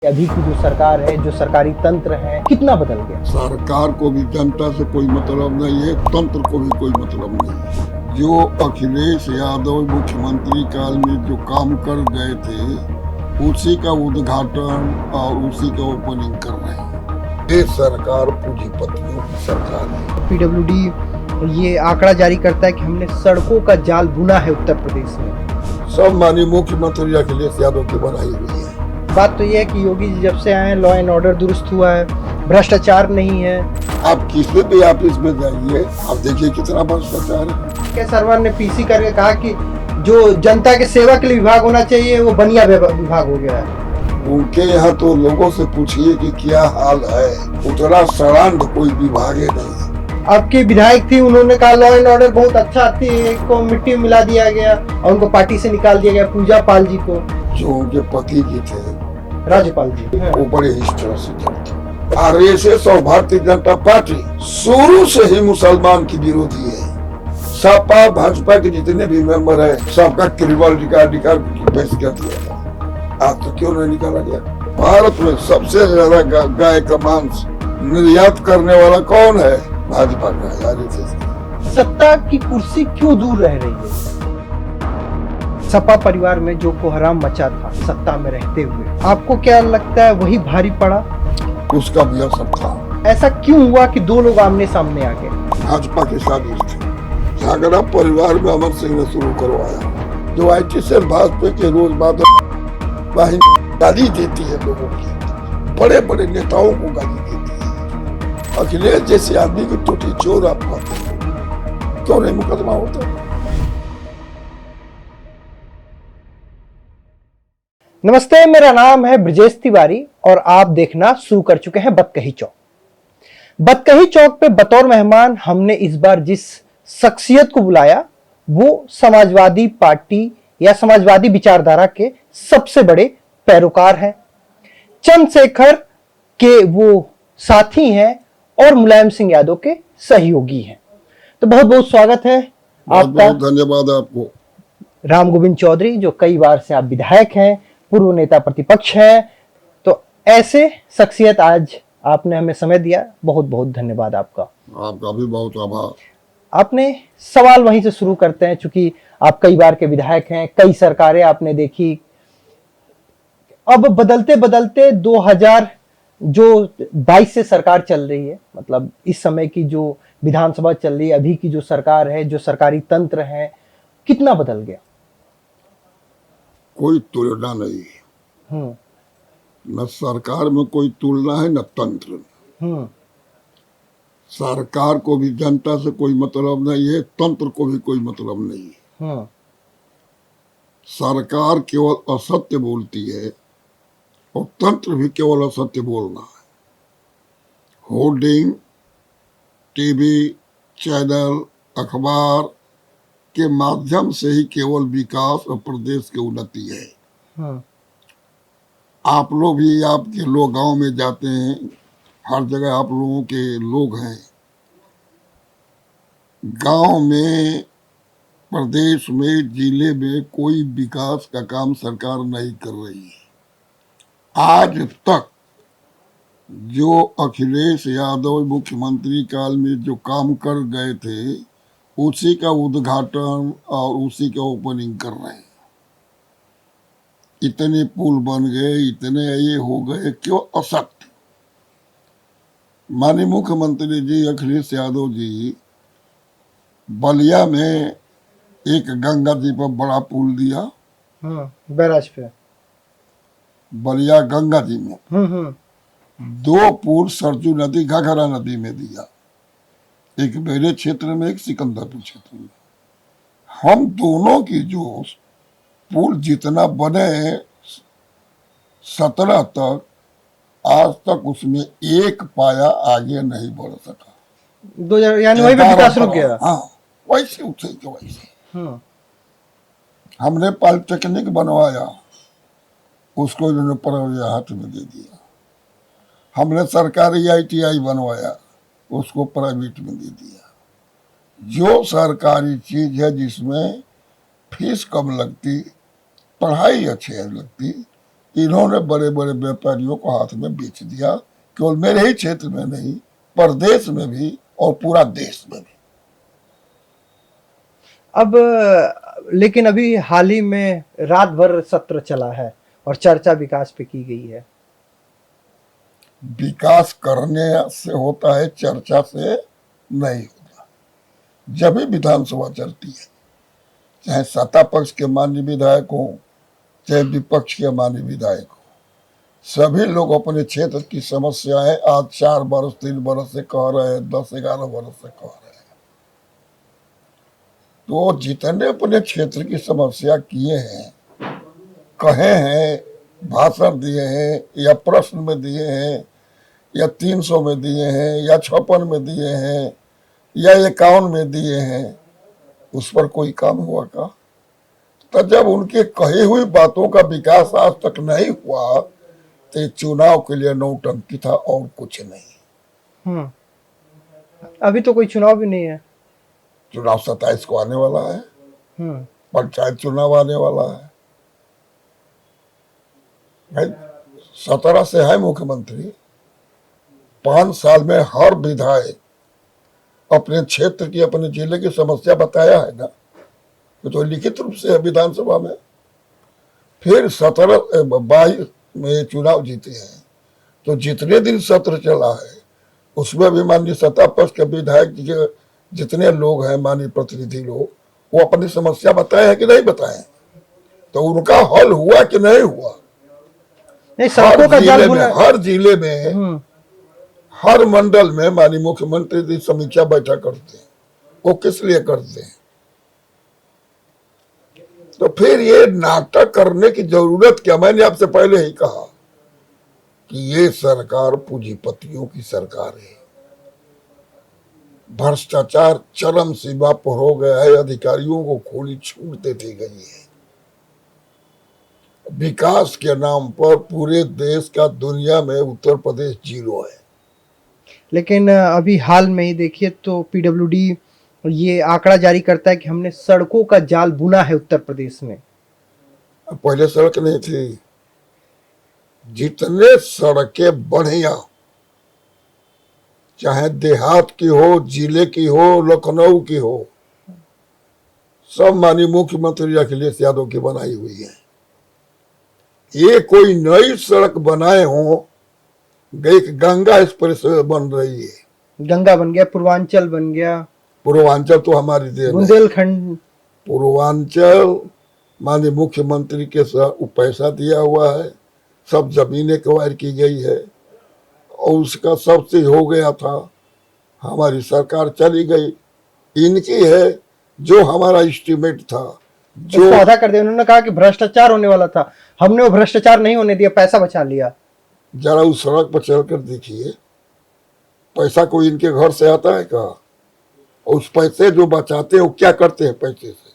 अभी की जो सरकार है, जो सरकारी तंत्र है, कितना बदल गया। सरकार को भी जनता से कोई मतलब नहीं है, तंत्र को भी कोई मतलब नहीं है। जो अखिलेश यादव मुख्यमंत्री काल में जो काम कर गए थे, उसी का उद्घाटन और उसी का ओपनिंग कर रहे हैं। ये सरकार पूंजीपतियों की सरकार है। पीडब्ल्यूडी ये आंकड़ा जारी करता है कि हमने सड़कों का जाल बुना है उत्तर प्रदेश में। सब माननीय मुख्यमंत्री अखिलेश यादव की बनाई हुई है। बात तो ये है कि योगी जी जब से आए हैं, लॉ एंड ऑर्डर दुरुस्त हुआ है, भ्रष्टाचार नहीं है। आप किसी भी ऑफिस में जाइए, आप देखिए कितना भ्रष्टाचार है। के सर्वर ने पीसी करके कहा कि जो जनता के सेवा के लिए विभाग होना चाहिए वो बनिया विभाग हो गया है। उनके यहाँ तो लोगों से पूछिए कि क्या हाल है, उतना सड़ांध कोई विभाग नहीं। आपके विधायक थी, उन्होंने कहा लॉ एंड ऑर्डर बहुत अच्छा थी, एक को मिट्टी में मिला दिया गया और उनको पार्टी से निकाल दिया गया, पूजा पाल जी को। जो उनके पति जी थे राज्यपाल जी, वो बड़े इस तरह से थे। आरएसएस और भारतीय जनता पार्टी शुरू से ही मुसलमान की विरोधी है। सपा भाजपा के जितने भी मेंबर है, सबका क्रिमिनल रिकॉर्ड पेश कर दिया था। आज तो क्यों नहीं निकाला गया। भारत में सबसे ज्यादा गाय का मांस निर्यात करने वाला कौन है? भाजपा का, आरएसएस। सत्ता की कुर्सी क्यों दूर रह रही है? सपा परिवार में जो कोहराम मचा था सत्ता में रहते हुए, आपको क्या लगता है वही भारी पड़ा? उसका भी असर था। ऐसा क्यों हुआ कि दो लोग आमने सामने आ गए? भाजपा के साजिश थे। झगड़ा परिवार में अमर सिंह ने शुरू करवाया। जो IT से भाजपा के रोज बाद गाली देती है लोगों की, बड़े बड़े नेताओं को गाली देती है। अखिलेश जैसे आदमी की टूटी चोर आप क्यों नहीं मुकदमा होता? नमस्ते, मेरा नाम है ब्रजेश तिवारी और आप देखना शुरू कर चुके हैं बतकही चौक। बतकही चौक पे बतौर मेहमान हमने इस बार जिस शख्सियत को बुलाया वो समाजवादी पार्टी या समाजवादी विचारधारा के सबसे बड़े पैरोकार हैं। चंद्रशेखर के वो साथी हैं और मुलायम सिंह यादव के सहयोगी हैं। तो बहुत बहुत स्वागत है आपका। बहुत धन्यवाद आपको। राम गोविंद चौधरी, जो कई बार से आप विधायक हैं, पूर्व नेता प्रतिपक्ष है, तो ऐसे शख्सियत आज आपने हमें समय दिया, बहुत बहुत धन्यवाद आपका। आपका भी बहुत आभार। आपने सवाल वहीं से शुरू करते हैं, चूंकि आप कई बार के विधायक हैं, कई सरकारें आपने देखी। अब बदलते बदलते 2022 से सरकार चल रही है, मतलब इस समय की जो विधानसभा चल रही है, अभी की जो सरकार है, जो सरकारी तंत्र है, कितना बदल गया? कोई तुलना नहीं है। न सरकार में कोई तुलना है, न तंत्र में। सरकार को भी जनता से कोई मतलब नहीं है, तंत्र को भी कोई मतलब नहीं है। सरकार केवल असत्य बोलती है और तंत्र भी केवल असत्य बोलना है। होर्डिंग, टीवी चैनल, अखबार के माध्यम से ही केवल विकास और प्रदेश की उन्नति है। आप लोग भी, आपके लोग गांव में जाते हैं, हर जगह आप लोगों के लोग हैं। गांव में, प्रदेश में, जिले में कोई विकास का काम सरकार नहीं कर रही है। आज तक जो अखिलेश यादव मुख्यमंत्री काल में जो काम कर गए थे, उसी का उद्घाटन और उसी का ओपनिंग कर रहे हैं। इतने पुल बन गए, इतने ये हो गए, क्यों? असत्य। माननीय मुख्यमंत्री जी अखिलेश यादव जी बलिया में एक गंगा जी पर बड़ा पुल दिया। बैराज पे बलिया गंगा जी में 2 पुल सरजू नदी, घाघरा नदी में दिया। एक मेरे क्षेत्र में, एक सिकंदरपुर क्षेत्र में। हम दोनों की जो पुल जितना बने 17 तक, आज तक उसमें एक पाया आगे नहीं बढ़ सका। 2000 यानी वही पे विकास रुक गया। हाँ, वैसे उठे के वैसे। हमने पॉलिटेक्निक बनवाया, उसको इन्होंने परवरिया हाथ में दे दिया। हमने सरकारी ITI बनवाया, उसको प्राइवेट में दे दिया। जो सरकारी चीज है जिसमें फीस कम लगती, पढ़ाई अच्छी लगती, इन्होंने बड़े बड़े व्यापारियों को हाथ में बेच दिया, केवल मेरे ही क्षेत्र में नहीं, प्रदेश में भी और पूरा देश में भी। अब लेकिन अभी हाल ही में रात भर सत्र चला है और चर्चा विकास पे की गई है। विकास करने से होता है, चर्चा से नहीं होता। जब भी विधानसभा चलती है, चाहे सत्ता पक्ष के माननीय विधायक हो, चाहे विपक्ष के माननीय विधायक हो, सभी लोग अपने क्षेत्र की समस्याएं आज 4 बरस 3 बरस से कह रहे हैं, 10-11 बरस से कह रहे हैं। तो जितने अपने क्षेत्र की समस्या किए हैं, कहे हैं, भाषण दिए हैं, या प्रश्न में दिए हैं, या 300 में दिए हैं, या 56 में दिए हैं, या 51 में दिए हैं, उस पर कोई काम हुआ का? तो जब उनके कही हुई बातों का विकास आज तक नहीं हुआ, तो चुनाव के लिए नौटंकी था और कुछ नहीं। अभी तो कोई चुनाव भी नहीं है। चुनाव 27 को आने वाला है, पंचायत चुनाव आने वाला है। भाई 17 से है मुख्यमंत्री, 5 साल में हर विधायक अपने क्षेत्र की, अपने जिले की समस्या बताया है ना, तो लिखित रूप से है विधानसभा में। फिर 22 में चुनाव जीते हैं, तो जितने दिन सत्र चला है उसमें भी माननीय सत्ता पक्ष के विधायक के जितने लोग हैं, माननीय प्रतिनिधि लोग, वो अपनी समस्या बताए हैं कि नहीं बताए? तो उनका हल हुआ कि नहीं हुआ? नहीं, सड़कों का जाल बुना, हर जिले में, हर मंडल में माननीय मुख्यमंत्री जी समीक्षा बैठक करते हैं। वो किस लिए करते हैं? तो फिर ये नाटक करने की जरूरत क्या? मैंने आपसे पहले ही कहा कि ये सरकार पूंजीपतियों की सरकार है। भ्रष्टाचार चरम सीमा पर हो गया है, अधिकारियों को खुली छूट देती गई है। विकास के नाम पर पूरे देश का, दुनिया में उत्तर प्रदेश 0 है। लेकिन अभी हाल में ही देखिए तो पीडब्ल्यूडी ये आंकड़ा जारी करता है कि हमने सड़कों का जाल बुना है उत्तर प्रदेश में। पहले सड़क नहीं थी। जितने सड़कें बढ़िया, चाहे देहात की हो, जिले की हो, लखनऊ की हो, सब माननीय मुख्यमंत्री अखिलेश यादव की बनाई हुई है। ये कोई नई सड़क बनाए हो? गंगा एक्सप्रेस बन रही है, गंगा बन गया, पूर्वांचल बन गया। पूर्वांचल तो हमारी देन, बुंदेलखंड, पूर्वांचल माननीय मुख्यमंत्री के साथ पैसा दिया हुआ है, सब जमीनें एक्वायर की गई है, और उसका सबसे हो गया था। हमारी सरकार चली गई, इनकी है। जो हमारा एस्टीमेट था, जो आधा कर दिया। उन्होंने कहा कि भ्रष्टाचार होने वाला था, हमने वो भ्रष्टाचार नहीं होने दिया, पैसा बचा लिया। जरा उस सड़क पर चलकर देखिए, पैसा कोई इनके घर से आता है क्या? उस पैसे जो बचाते हैं वो क्या करते हैं पैसे से?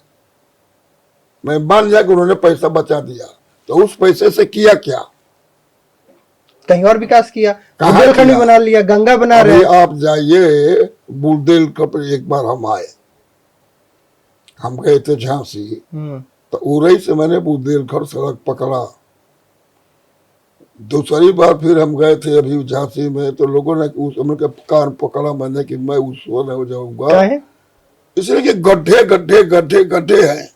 मैं मान लिया कि उन्होंने पैसा बचा दिया, तो उस पैसे से किया क्या? कहीं और विकास किया, बुंदेलखंड भी बना लिया, गंगा बना रहे। आप जाइए बुंदेलखंड, एक बार हम आए, हम गए थे झांसी, तो उरई से मैंने बुंदेलखंड सड़क पकड़ा। दूसरी बार फिर हम गए थे अभी झांसी में, तो लोगों ने उस का कान पकड़ा मैंने कि मैं उस वर हो जाऊंगा, इसलिए कि गड्ढे गड्ढे गड्ढे गड्ढे हैं।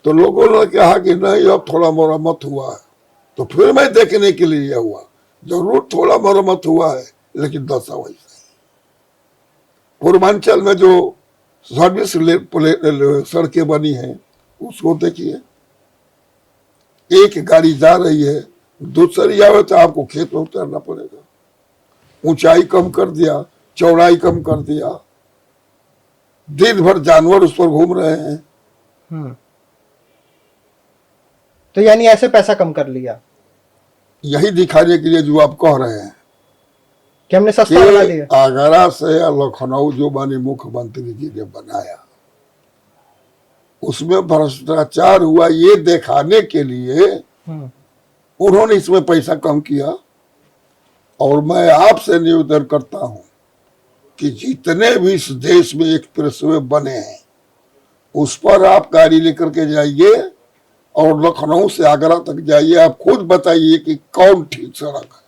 तो लोगों ने कहा कि नहीं, अब थोड़ा मरम्मत हुआ है। तो फिर मैं देखने के लिए हुआ, जरूर थोड़ा मरम्मत हुआ है, लेकिन दशा वैसे। पूर्वांचल में जो सर्विस सड़कें बनी हैं उसको देखिए, एक गाड़ी जा रही है, दूसरी आवे तो आपको खेत में उतरना पड़ेगा। ऊंचाई कम कर दिया, चौड़ाई कम कर दिया, दिन भर जानवर उस पर घूम रहे हैं। तो यानी ऐसे पैसा कम कर लिया, यही दिखाने के लिए जो आप कह रहे हैं कि हमने सस्ता बना दिया। आगरा से लखनऊ जो माननीय मुख्यमंत्री जी ने बनाया, उसमें भ्रष्टाचार हुआ, ये दिखाने के लिए उन्होंने इसमें पैसा कम किया। और मैं आपसे निवेदन करता हूं कि जितने भी इस देश में एक्सप्रेसवे बने हैं, उस पर आप गाड़ी लेकर के जाइए और लखनऊ से आगरा तक जाइए, आप खुद बताइए कि कौन ठीक सड़क है।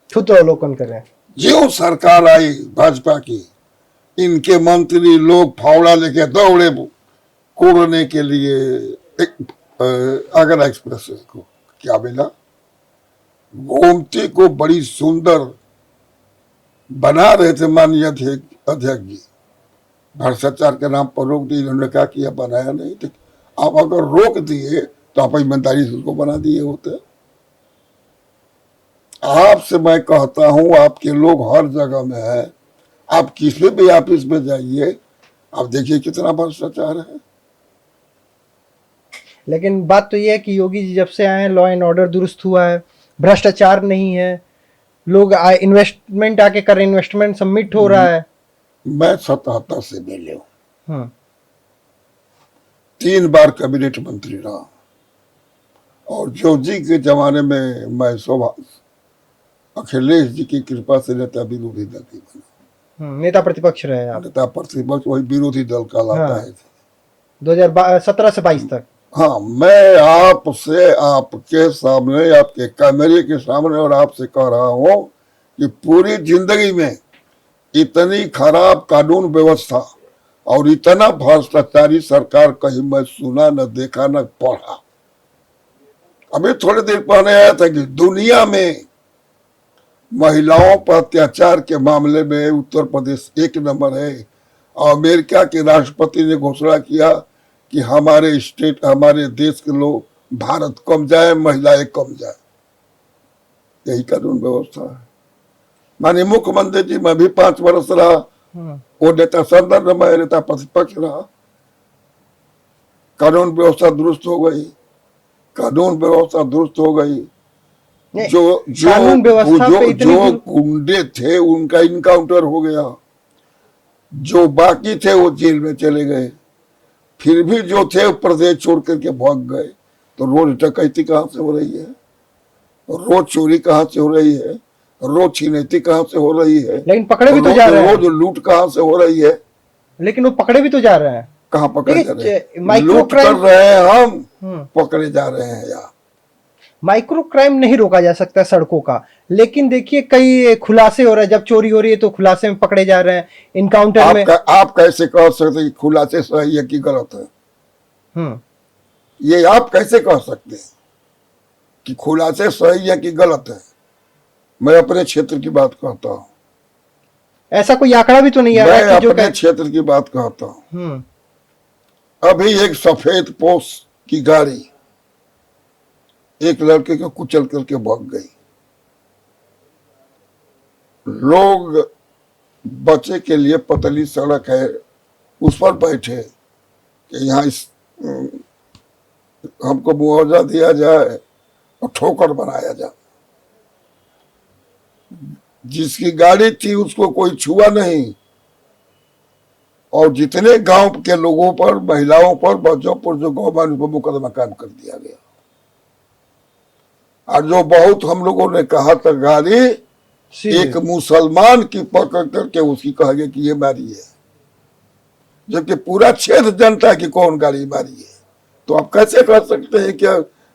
खुद अवलोकन करें। जो सरकार आई भाजपा की, इनके मंत्री लोग फावड़ा लेके दौड़े कोड़ने के लिए आगरा एक्सप्रेस को। क्या मिला? गोमती को बड़ी सुंदर बना रहे थे माननीय अध्यक्ष जी, भ्रष्टाचार के नाम पर रोक दी। इन्होंने कहा कि यह बनाया नहीं, तो आप अगर रोक दिए तो आप ईमानदारी से उसको बना दिए होते। आपसे मैं कहता हूं, आपके लोग हर जगह में है, आप किसी भी ऑफिस में जाइए, आप देखिए कितना भ्रष्टाचार है। लेकिन बात तो ये है कि योगी जी जब से आए हैं लॉ एंड ऑर्डर दुरुस्त हुआ है, भ्रष्टाचार नहीं है, लोग इन्वेस्टमेंट आके कर, इन्वेस्टमेंट सबमिट हो रहा है। मैं 77 से मिले हूं, हम्म, 3 बार कैबिनेट मंत्री रहा, और जोजी के जमाने में मैं अखिलेश जी की कृपा से नेता विरोधी दल की बना। नेता प्रतिपक्ष रहे आप। नेता प्रतिपक्ष वही विरोधी दल कहलाता है। 2017 से 22 तक। हाँ, मैं आपसे, आपके सामने, आपके कैमरे के सामने और आपसे कह रहा हूं कि पूरी जिंदगी में इतनी खराब कानून व्यवस्था और इतना भ्रष्टाचारी सरकार कहीं मैं सुना न देखा न पढ़ा। अभी थोड़ी देर पहले आया था कि दुनिया में महिलाओं पर अत्याचार के मामले में उत्तर प्रदेश 1 नंबर है। अमेरिका के राष्ट्रपति ने घोषणा किया कि हमारे स्टेट, हमारे देश के लोग भारत कम जाए, महिलाएं कम जाए। यही कानून व्यवस्था है। माननीय मुख्यमंत्री जी, मैं भी 5 वर्ष रहा, वो नेता संदर्भ में, मैं नेता प्रतिपक्ष रहा। कानून व्यवस्था दुरुस्त हो गई, कानून व्यवस्था दुरुस्त हो गई। जो गुंडे थे उनका इनकाउंटर हो गया, जो बाकी थे वो जेल में चले गए, फिर भी जो थे प्रदेश छोड़ करके भाग गए। तो रोज डकैती कहाँ से हो रही है, रोज चोरी कहाँ से हो रही है, रोज छिनैती कहाँ से हो रही है, लेकिन पकड़े भी तो जा रहे हैं। रोज लूट कहाँ से हो रही है, लेकिन वो पकड़े भी तो जा रहे हैं। कहाँ पकड़े जा रहे हैं? माइक्रो लूट कर रहे हैं, हम पकड़े जा रहे हैं। यार, माइक्रो क्राइम नहीं रोका जा सकता सड़कों का, लेकिन देखिए कई खुलासे हो रहे हैं। जब चोरी हो रही है तो खुलासे में पकड़े जा रहे हैं, इनकाउंटर में। आप कैसे कह सकते हैं कि खुलासे सही है कि गलत है? ये आप कैसे कह सकते हैं कि खुलासे सही है कि गलत है? मैं अपने क्षेत्र की बात कहता हूँ, ऐसा कोई आंकड़ा भी तो नहीं आ रहा है कि अपने क्षेत्र की बात कहता हूँ। अभी एक सफेद पोश की गाड़ी एक लड़के को कुचल करके भाग गई। लोग बचे के लिए पतली सड़क है उस पर बैठे कि यहाँ हमको मुआवजा दिया जाए और ठोकर बनाया जाए। जिसकी गाड़ी थी उसको कोई छुआ नहीं, और जितने गांव के लोगों पर, महिलाओं पर, बच्चों पर जो गाँव वालों पर मुकदमा कायम कर दिया गया। और जो बहुत हम लोगों ने कहा था गाड़ी एक मुसलमान की पकड़ करके उसकी कहेंगे कि ये मारी है, जबकि पूरा क्षेत्र जनता की कौन गाड़ी मारी है। तो आप कैसे कह सकते हैं कि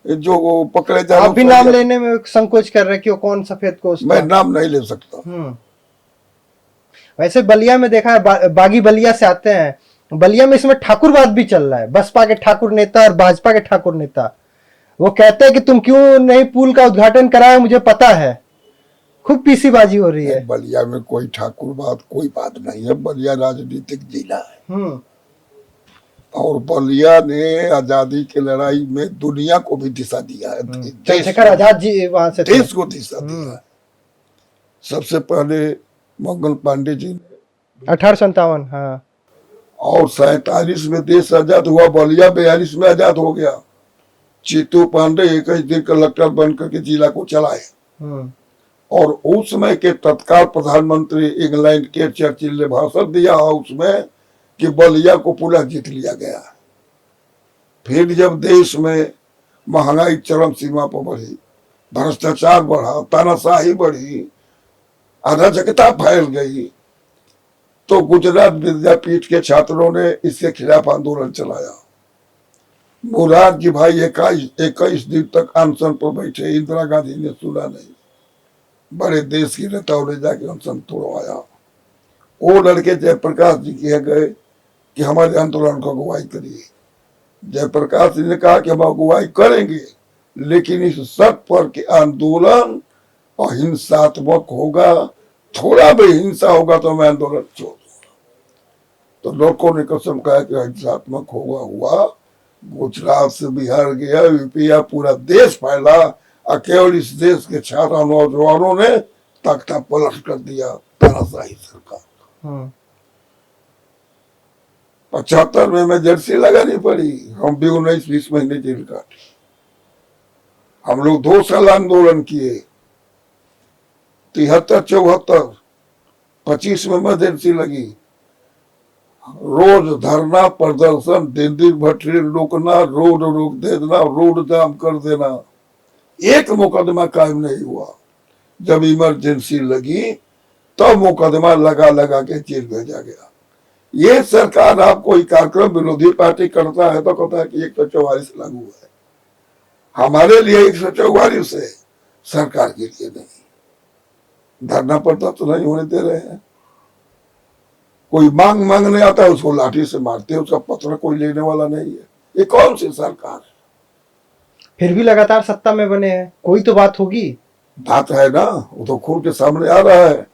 जो पकड़े जा, आप भी नाम लेने में संकोच कर रहे हैं कि वो कौन सफेद को? मैं नाम नहीं ले सकता। वैसे बलिया में देखा है, बागी बलिया से आते हैं, बलिया में इसमें ठाकुरवाद भी चल रहा है। बसपा के ठाकुर नेता और भाजपा के ठाकुर नेता वो कहते हैं कि तुम क्यों नहीं पुल का उद्घाटन कराया, मुझे पता है। खूब पीसीबाजी हो रही है। बलिया में कोई ठाकुरवाद कोई बात नहीं है। बलिया राजनीतिक जिला है, और बलिया ने आजादी की लड़ाई में दुनिया को भी दिशा दिया है। चंद्रशेखर आजाद जी वहां से देश को दिशा दिया है। सबसे पहले मंगल पांडे जी ने 1857, हाँ, और 47 में देश आजाद हुआ। बलिया 42 में आजाद हो गया। चीतू पांडे 21 दिन कलेक्टर बनकर के जिला को चलाए, और उस समय के तत्काल प्रधानमंत्री इंग्लैंड के चर्चिल ने भाषण दिया उसमें कि बलिया को पूरा जीत लिया गया। फिर जब देश में महंगाई चरम सीमा पर बढ़ी, भ्रष्टाचार बढ़ा, तानाशाही बढ़ी, अराजकता फैल गई, तो गुजरात विद्यापीठ के छात्रों ने इसके खिलाफ आंदोलन चलाया। मुरारजी भाई 21 दिन तक अनशन पर बैठे, इंदिरा गांधी ने सुना नहीं, बड़े देश के नेताओं ने जाके अनशन तोड़वाया। वो लड़के जयप्रकाश जी कह गए कि हमारे आंदोलन को अगुवाई करिए। जयप्रकाश जी ने कहा कि हम अगुवाई करेंगे, लेकिन इस शर्त पर कि आंदोलन अहिंसात्मक होगा, थोड़ा भी हिंसा होगा तो मैं आंदोलन छोड़ दूंगा। तो लोगों ने कसम कहा कि अहिंसात्मक होगा, हुआ। गुजरात से बिहार गया, यूपी या पूरा देश फैला, और केवल इस देश के छात्र नौजवानों ने तख्ता पलट कर दिया तानाशाही सरकार। 75 में इमरजेंसी लगानी पड़ी, हम भी 19-20 महीने जेल काटे। हम लोग 2 साल आंदोलन किए, 73-74, 25 में इमरजेंसी लगी। रोज धरना प्रदर्शन, दिन भर ट्रेन रोकना, रोड रोक देना, रोड जाम कर देना, एक मुकदमा कायम नहीं हुआ। जब इमरजेंसी लगी तब मुकदमा लगा लगा के जेल भेजा गया। ये सरकार आप कोई कार्यक्रम विरोधी पार्टी करता है तो कहता है कि 144 लागू है। हमारे लिए 144 है, सरकार के लिए नहीं। धरना प्रदर्शन नहीं होने दे रहे हैं। कोई मांगने आता है उसको लाठी से मारते हैं, उसका पत्र कोई लेने वाला नहीं है। ये कौन सी सरकार है? फिर भी लगातार सत्ता में बने हैं, कोई तो बात होगी। बात है ना, वो तो खुद के सामने आ रहा है।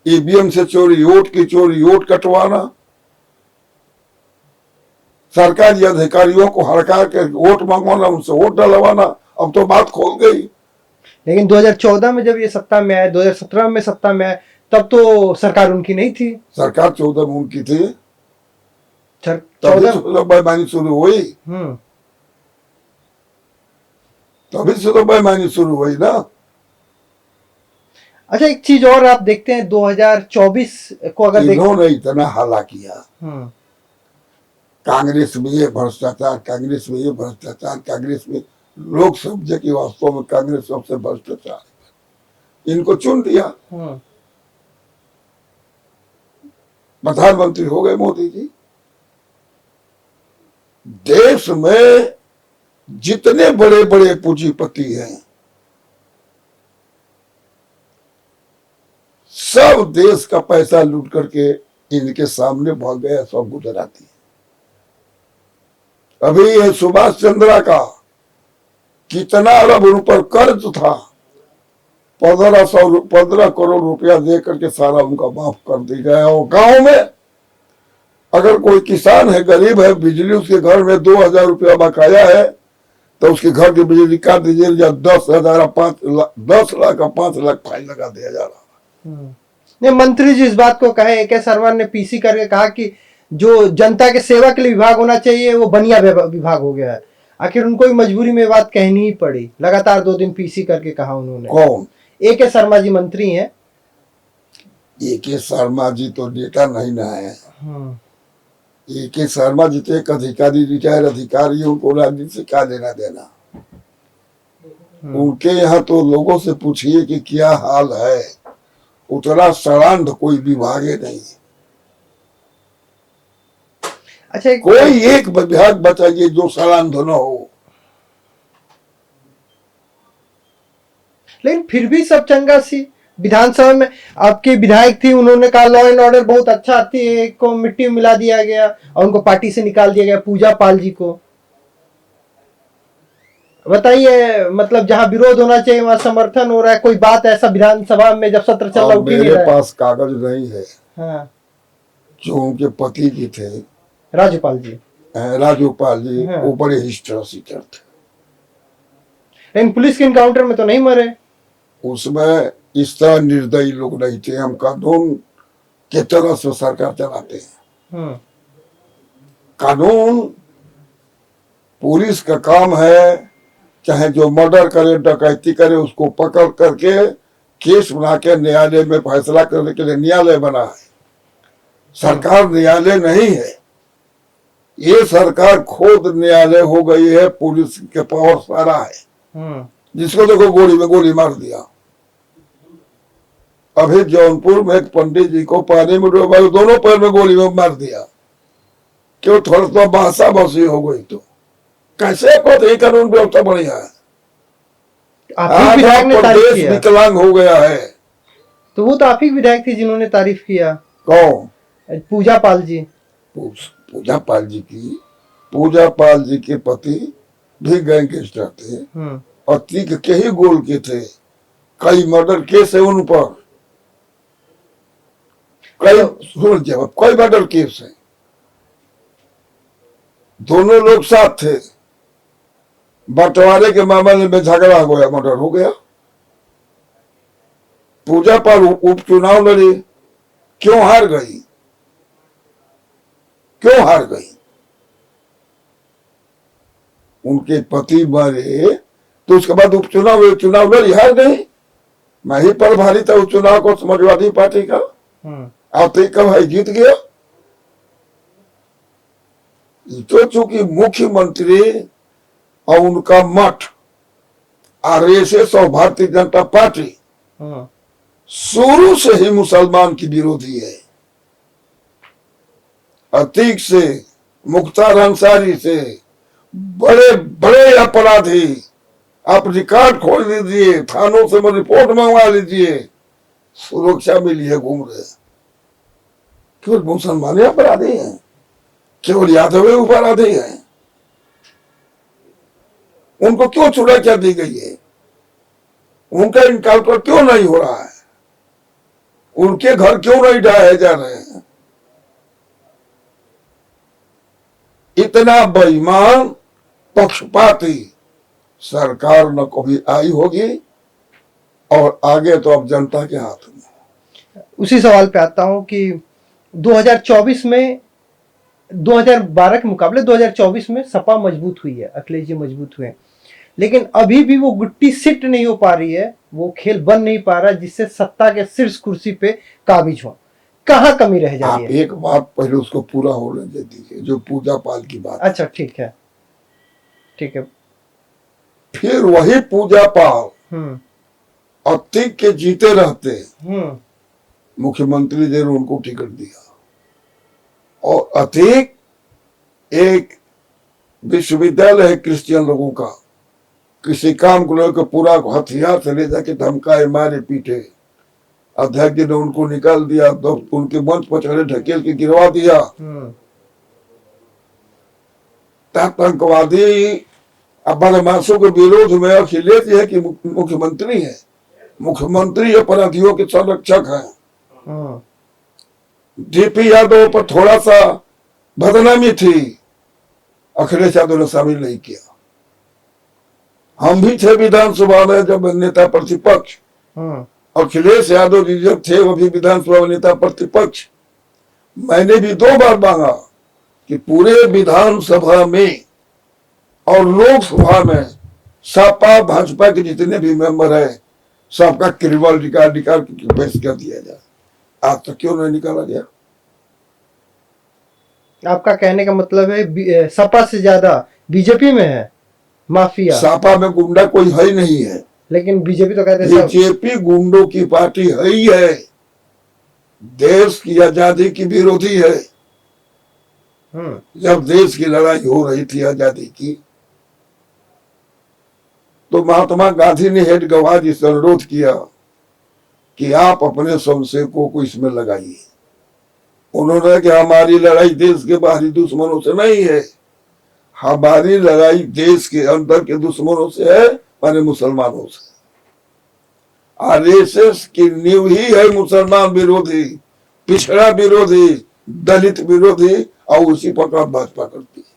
ईवीएम से चोरी, वोट की चोरी, वोट कटवाना, सरकारी अधिकारियों को हड़का के वोट मंगवाना, उनसे वोट डलवाना, अब तो बात खोल गई। लेकिन 2014 में जब ये सत्ता में आए, 2017 में सत्ता में आए, तब तो सरकार उनकी नहीं थी। सरकार 14 में उनकी थी, तभी 14 बेईमानी शुरू हुई। तभी से तो बेईमानी शुरू हुई ना। अच्छा, एक चीज और आप देखते हैं 2024 को अगर इन्होंने इतना हल्ला किया, कांग्रेस में ये भ्रष्टाचार, कांग्रेस में ये भ्रष्टाचार, कांग्रेस में, लोग समझे कि वास्तव में कांग्रेस सबसे भ्रष्टाचार है। इनको चुन दिया, प्रधानमंत्री हो गए मोदी जी। देश में जितने बड़े बड़े पूंजीपति हैं, सब देश का पैसा लूट करके इनके सामने भाग गया, सब गुजराती। अभी ये सुभाष चंद्रा का कितना अरब उन पर कर्ज था, 15 करोड़ रुपया दे करके सारा उनका माफ कर दिया गया। और गांव में अगर कोई किसान है, गरीब है, बिजली उसके घर में 2000 रुपया बकाया है, तो उसके घर की बिजली काट दीजिए, या 10,000, 10 लाख का 5 लाख फाइन लगा दिया जा रहा। नहीं, मंत्री जी इस बात को कहे, AK शर्मा ने PC करके कहा कि जो जनता के सेवा के लिए विभाग होना चाहिए वो बनिया विभाग हो गया है। आखिर उनको भी मजबूरी में बात कहनी ही पड़ी, लगातार 2 दिन PC करके कहा उन्होंने। कौन? AK शर्मा जी मंत्री हैं। AK शर्मा जी तो नेता नहीं ना है। AK शर्मा जी तो एक अधिकारी, रिटायर अधिकारी, उनको राजनीति से क्या लेना देना। उनके यहाँ तो लोगों से पूछिए कि क्या हाल है, उतना सड़ांध कोई विभाग नहीं। अच्छा, कोई एक विभाग बताइए जो सड़ांध न हो। लेकिन फिर भी सब चंगा सी। विधानसभा में आपके विधायक थी, उन्होंने कहा लॉ एंड ऑर्डर बहुत अच्छा थी, को मिट्टी में मिला दिया गया और उनको पार्टी से निकाल दिया गया, पूजा पाल जी को। बताइए, मतलब जहां विरोध होना चाहिए वहां समर्थन हो रहा है। कोई बात ऐसा विधानसभा में जब सत्र चल रहा, मेरे पास कागज नहीं है। हाँ। जो उनके पति जी थे, राज्यपाल जी, हाँ। वो बड़े हिस्टर सीटर थे। लेकिन पुलिस के इनकाउंटर में तो नहीं मरे। उसमें इस तरह निर्दयी लोग नहीं थे। हम कानून के तरह से सरकार चलाते हैं। कानून, पुलिस का काम है, चाहे जो मर्डर करे, डकैती करे, उसको पकड़ करके केस बना के न्यायालय में फैसला करने के लिए न्यायालय बना है। सरकार न्यायालय नहीं है। ये सरकार खुद न्यायालय हो गई है। पुलिस के पावर सारा है। जिसको देखो गोली में गोली मार दिया। अभी जौनपुर में एक पंडित जी को पानी में डूबा, दोनों पैर में गोली में मार दिया। क्यों? थोड़ा सा भाषा बसी हो गई। तो कैसे कहते हैं कानून व्यवस्था बढ़िया है? आप ही विधायक ने तारीफ प्रदेश किया, विकलांग हो गया है। तो वो तो आप ही विधायक थे जिन्होंने तारीफ किया, कौन? पूजा पाल जी। पूजा पाल जी की, पूजा पाल जी के पति भी गैंगस्टर थे और तीक के ही गोल के थे। कई मर्डर केस है उन पर, कई मर्डर केस है। दोनों लोग साथ थे, बंटवारे के मामले में झगड़ा हो गया, मर्डर हो गया। पूजा पाल उपचुनाव लड़ी, क्यों हार गई? क्यों हार गई? उनके पति मरे तो उसके बाद उपचुनाव चुनाव लड़ी, हार गई। मैं ही प्रभारी था उस चुनाव को, समाजवादी पार्टी का। आते कब है, जीत गया। तो चूंकि मुख्यमंत्री और उनका मठ आरएसएस और भारतीय जनता पार्टी शुरू से ही मुसलमान की विरोधी है। अतीक से, मुख्तार अंसारी से, बड़े बड़े अपराधी आप रिकॉर्ड खोल लीजिए, थानों से रिपोर्ट मंगवा लीजिए, सुरक्षा मिली है, घूम रहे। केवल मुसलमान अपराधी हैं, केवल यादव अपराधी हैं। उनको क्यों सुरक्षा दी गई है? उनका इनकाउंटर क्यों नहीं हो रहा है? उनके घर क्यों नहीं ढाए जा रहे हैं? इतना बेईमान पक्षपाती सरकार न कभी आई होगी, और आगे तो अब जनता के हाथ में। उसी सवाल पे आता हूं कि 2024 में 2012 के मुकाबले 2024 में सपा मजबूत हुई है, अखिलेश जी मजबूत हुए, लेकिन अभी भी वो गुट्टी सिट नहीं हो पा रही है, वो खेल बन नहीं पा रहा जिससे सत्ता के शीर्ष कुर्सी पे काबिज हो। कहाँ कमी रह जा रही है? एक बात पहले उसको पूरा होने दे दीजिए, जो पूजा पाल की बात। अच्छा, ठीक है, ठीक है। फिर वही पूजा पाल अतीक के जीते रहते, मुख्यमंत्री जी ने उनको टिकट दिया, और अतीक एक विश्वविद्यालय है क्रिश्चियन लोगों का, किसी काम को लेकर पूरा हथियार से ले जाके धमकाए, मारे, पीटे। अध्यक्ष जी ने उनको निकाल दिया, तो उनके मंच पर चढ़े ढकेल के गिरवा दिया। आतंकवादी बदमाशों के विरोध में अखिलेश है कि मुख्यमंत्री है, मुख्यमंत्री अपराधियों के संरक्षक हैं। डीपी यादव पर थोड़ा सा बदनामी थी, अखिलेश यादव ने शामिल नहीं किया। हम भी थे विधानसभा में जब नेता प्रतिपक्ष, अखिलेश यादव जी जब थे वो भी विधानसभा में नेता प्रतिपक्ष। मैंने भी 2 बार मांगा कि पूरे विधानसभा में और लोकसभा में सपा भाजपा के जितने भी मेंबर है सबका क्रिमिनल रिकॉर्ड निकाल के पेश कर दिया जाए। आज तक क्यों नहीं निकाला गया? आपका कहने का मतलब है सपा से ज्यादा बीजेपी में है माफिया। सपा में गुंडा कोई है ही नहीं है, लेकिन बीजेपी तो कहते हैं बीजेपी गुंडों की पार्टी है ही है, देश की आजादी की विरोधी है। जब देश की लड़ाई हो रही थी आजादी की, तो महात्मा गांधी ने हेड गवाह जी से अनुरोध किया कि आप अपने स्वयंसेवकों को इसमें लगाइए। उन्होंने कि हमारी लड़ाई देश के बाहरी दुश्मनों से नहीं है, हमारी लड़ाई देश के अंदर के दुश्मनों से है, माने मुसलमानों से। आरएसएस की नींव ही है मुसलमान विरोधी, पिछड़ा विरोधी, दलित विरोधी, और उसी पर काम भाजपा करती है।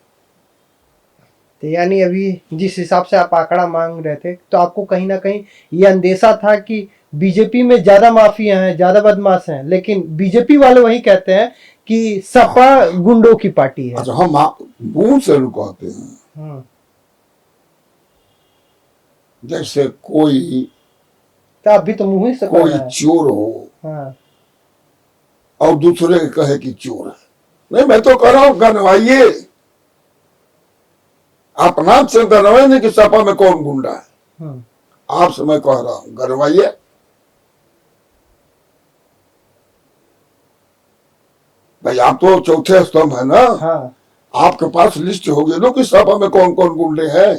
तो यानी अभी जिस हिसाब से आप आंकड़ा मांग रहे थे, तो आपको कहीं ना कहीं ये अंदेशा था कि बीजेपी में ज्यादा माफिया हैं, ज्यादा बदमाश हैं, लेकिन बीजेपी वाले वही कहते हैं कि सपा गुंडों की पार्टी है। अच्छा, हम मुंह से कहते हैं, जैसे कोई तो आप भी तो मुंह से कोई चोर हो और दूसरे कहे कि चोर है। नहीं, मैं तो कह रहा हूं गनवाइए, अपना से गनवाइए, नहीं कि सपा में कौन गुंडा है। आपसे मैं कह रहा हूं गनवाइए। भाई आप तो चौथे स्तंभ है ना। आपके पास लिस्ट होगी ना कि सपा में कौन कौन गुंडे हैं,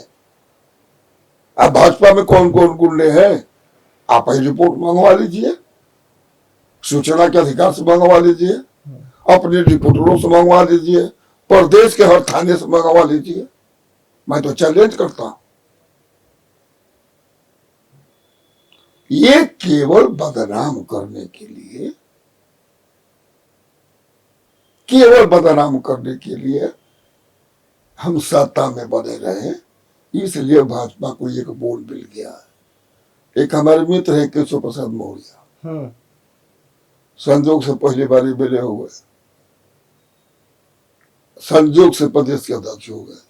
अब भाजपा में कौन कौन गुंडे हैं। आप ही रिपोर्ट मंगवा लीजिए, सूचना के अधिकार से मंगवा लीजिए, अपने रिपोर्टरों से मंगवा लीजिए, प्रदेश के हर थाने से मंगवा लीजिए। मैं तो चैलेंज करता हूं। ये केवल बदनाम करने के लिए, केवल बदनाम करने के लिए हम सत्ता में बने रहे, इसलिए भाजपा को एक बोल मिल गया है। एक हमारे मित्र है केशव प्रसाद मौर्य, संजोग से पहली बारी मिले हुए, संजोग से प्रदेश के अध्यक्ष हो गए,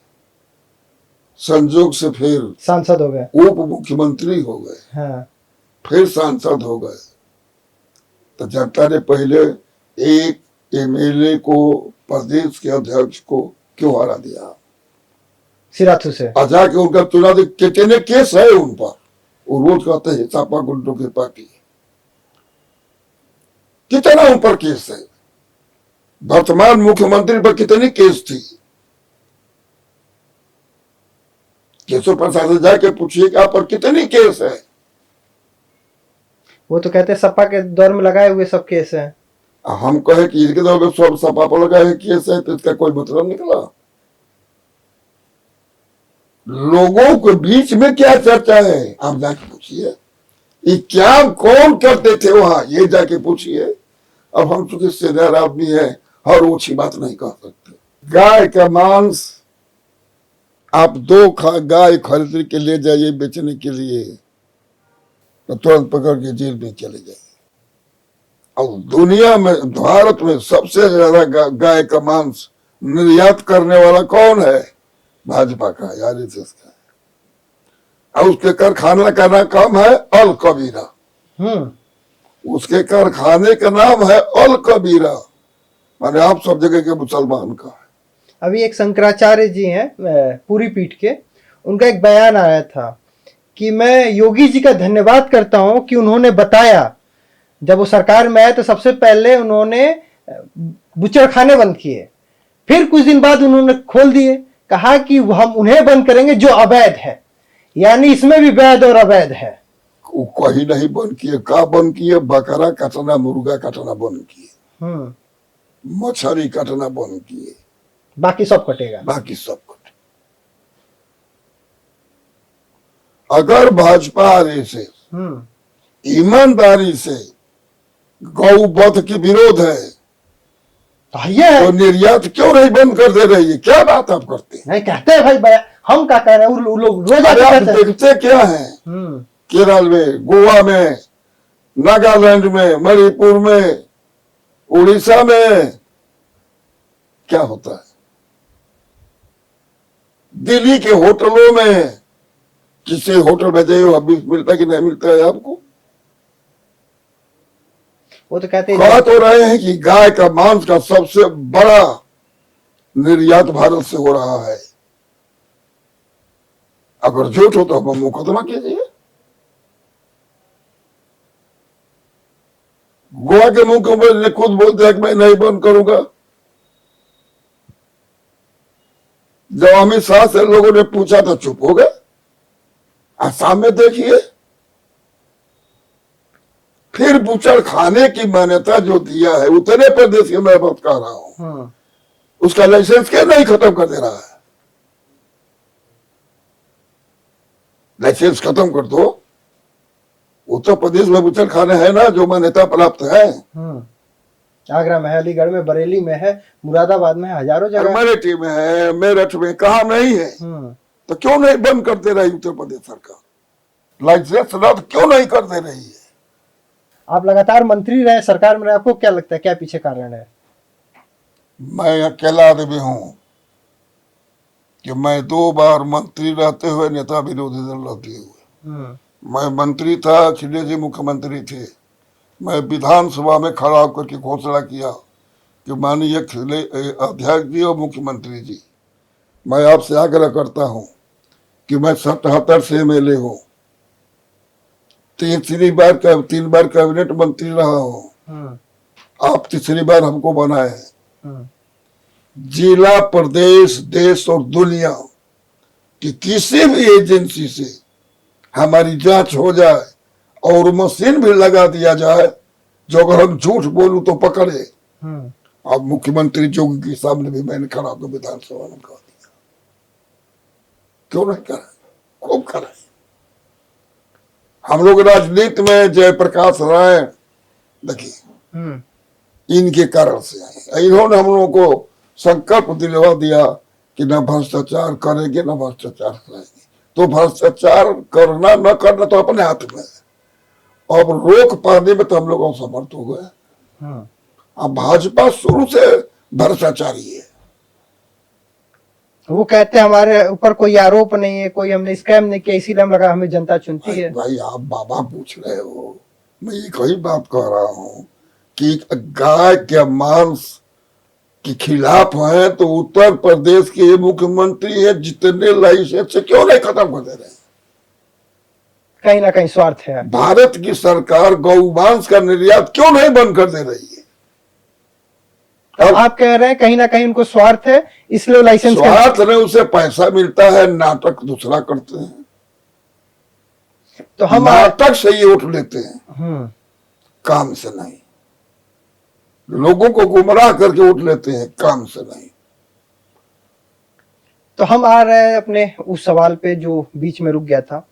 संजोग से फिर सांसद हो गए, उप मुख्यमंत्री हो गए, हाँ। फिर सांसद हो गए। तो जनता ने पहले एक एमएलए को, प्रदेश के अध्यक्ष को क्यों हरा दिया? सिराथू से आजा के उनका चुनाव कितने केस है उन पर, वो रोज कहते हैं सपा गुंडों की पार्टी, कितना उन पर केस है। वर्तमान मुख्यमंत्री पर कितनी केस थी? केशव प्रसाद से जाके पूछिए कि आप पर कितनी केस है। वो तो कहते हैं सपा के दौर में लगाए हुए सब केस हैं। हम कहे कि इनके दौर में सब सपा पर लगाए केस है, तो इसका कोई मतलब निकला? लोगों के बीच में क्या चर्चा है, आप जाके पूछिए। ये क्या कौन करते थे वहां, ये जाके पूछिए। अब हम चूंकि सीनियर आदमी है, हर ऊंची बात नहीं कह सकते। गाय का मांस आप गाय खरीद के ले जाइए बेचने के लिए, तो तुरंत पकड़ के जेल में चले जाइए। और दुनिया में, भारत में सबसे ज्यादा गाय का मांस निर्यात करने वाला कौन है? भाजपा का, आरएसएस का। और उसके कारखाना का नाम है अल कबीरा। उसके कारखाने का नाम है अल कबीरा, माने आप सब जगह के मुसलमान का है। अभी एक शंकराचार्य जी हैं पूरी पीठ के, उनका एक बयान आया था कि मैं योगी जी का धन्यवाद करता हूं कि उन्होंने बताया, जब वो सरकार में आए तो सबसे पहले उन्होंने बुचड़खाने बंद किए, फिर कुछ दिन बाद उन्होंने खोल दिए, कहा कि हम उन्हें बंद करेंगे जो अवैध है। यानी इसमें भी वैध और अवैध है। कहीं नहीं बंद किए, का बंद किए? बकरा काटना, मुर्गा काटना बंद किए, मछली काटना बंद किए, बाकी सब कटेगा, बाकी सब कटे। अगर भाजपा आरएसएस ईमानदारी से गौ वध के विरोध है तो निर्यात क्यों नहीं बंद कर दे रही है? क्या बात आप करते हैं? नहीं कहते हैं भाई, हम क्या कह रहे हैं, वो लोग रोज आप देखते क्या है? केरल में, गोवा में, नागालैंड में, मणिपुर में, उड़ीसा में क्या होता है? दिल्ली के होटलों में, किसी होटल में जाइए, अभी मिलता कि नहीं मिलता है आपको? वो तो कहते कह तो रहे हैं कि गाय का मांस का सबसे बड़ा निर्यात भारत से हो रहा है। अगर झूठ हो तो हम मुकदमा कीजिए। गोवा के मुख्यमंत्री ने खुद बोलते हैं कि मैं नहीं बंद करूंगा। जब अमित शाह से लोगों ने पूछा तो चुप हो गए। आसाम में देखिए, फिर बुचड़ खाने की मान्यता जो दिया है, उतने प्रदेश की मैं बात कर रहा हूं, उसका लाइसेंस क्या नहीं खत्म कर दे रहा है? लाइसेंस खत्म कर दो। उत्तर प्रदेश में बुचड़ खाने है ना जो मान्यता प्राप्त है। आगरा में है, अलीगढ़ में, बरेली में है, मुरादाबाद में है, हजारों जगह। अमेठी में है, मेरठ में, कहा नहीं है? तो क्यों नहीं बंद कर दे रही उत्तर प्रदेश सरकार? लाइसेंस रद्द क्यों नहीं कर दे रही है? आप लगातार मंत्री रहे, सरकार में रहे, आपको क्या लगता है क्या पीछे कारण है? मैं अकेला आदमी हूं कि मैं 2 बार मंत्री रहते हुए नेता विरोधी दल रहते हुए, मैं मंत्री था, अखिलेश जी मुख्यमंत्री थे। मैं विधानसभा में खड़ा होकर के घोषणा किया कि माननीय अध्यक्ष जी और मुख्यमंत्री जी, मैं आपसे आग्रह करता हूं कि मैं 77 से एमएलए हूं, 3 बार कैबिनेट मंत्री रहा हूं, आप तीसरी बार हमको बनाए हैं। जिला, प्रदेश, देश और दुनिया कि किसी भी एजेंसी से हमारी जांच हो जाए और मशीन भी लगा दिया जाए जो अगर हम झूठ बोलूं तो पकड़े। अब मुख्यमंत्री जोगी के सामने भी मैंने खड़ा तो विधानसभा में कहा दिया, क्यों नहीं कराए, खूब कराए। हम लोग राजनीति में जयप्रकाश नारायण देखिए इनके कारण से आए, इन्होंने हम लोगों को संकल्प दिलवा दिया कि न भ्रष्टाचार करेंगे न भ्रष्टाचार करेंगे। तो भ्रष्टाचार करना न करना तो अपने हाथ में है, अब रोक पाने में तो हम लोग असमर्थ हो गए। अब भाजपा शुरू से भ्रष्टाचारी है। वो कहते हैं हमारे ऊपर कोई आरोप नहीं है, कोई हमने स्कैम नहीं किया, इसीलिए हम लगा हमें जनता चुनती है। भाई आप बाबा पूछ रहे हो, मैं एक ही बात कह रहा हूं कि गाय के मांस के खिलाफ है तो उत्तर प्रदेश के मुख्यमंत्री है, जितने लाइसेंस से क्यों नहीं खत्म कर दे रहे? कहीं ना कहीं स्वार्थ है। भारत की सरकार गौमांस का निर्यात क्यों नहीं बंद कर दे रही है? अब आप कह रहे हैं कहीं ना कहीं उनको स्वार्थ है, इसलिए लाइसेंस स्वार्थ नहीं, उसे पैसा मिलता है, नाटक दूसरा करते हैं। तो हम नाटक से ही उठ लेते हैं, काम से नहीं। लोगों को गुमराह करके उठ लेते हैं, काम से नहीं। तो हम आ रहे हैं अपने उस सवाल पे जो बीच में रुक गया था।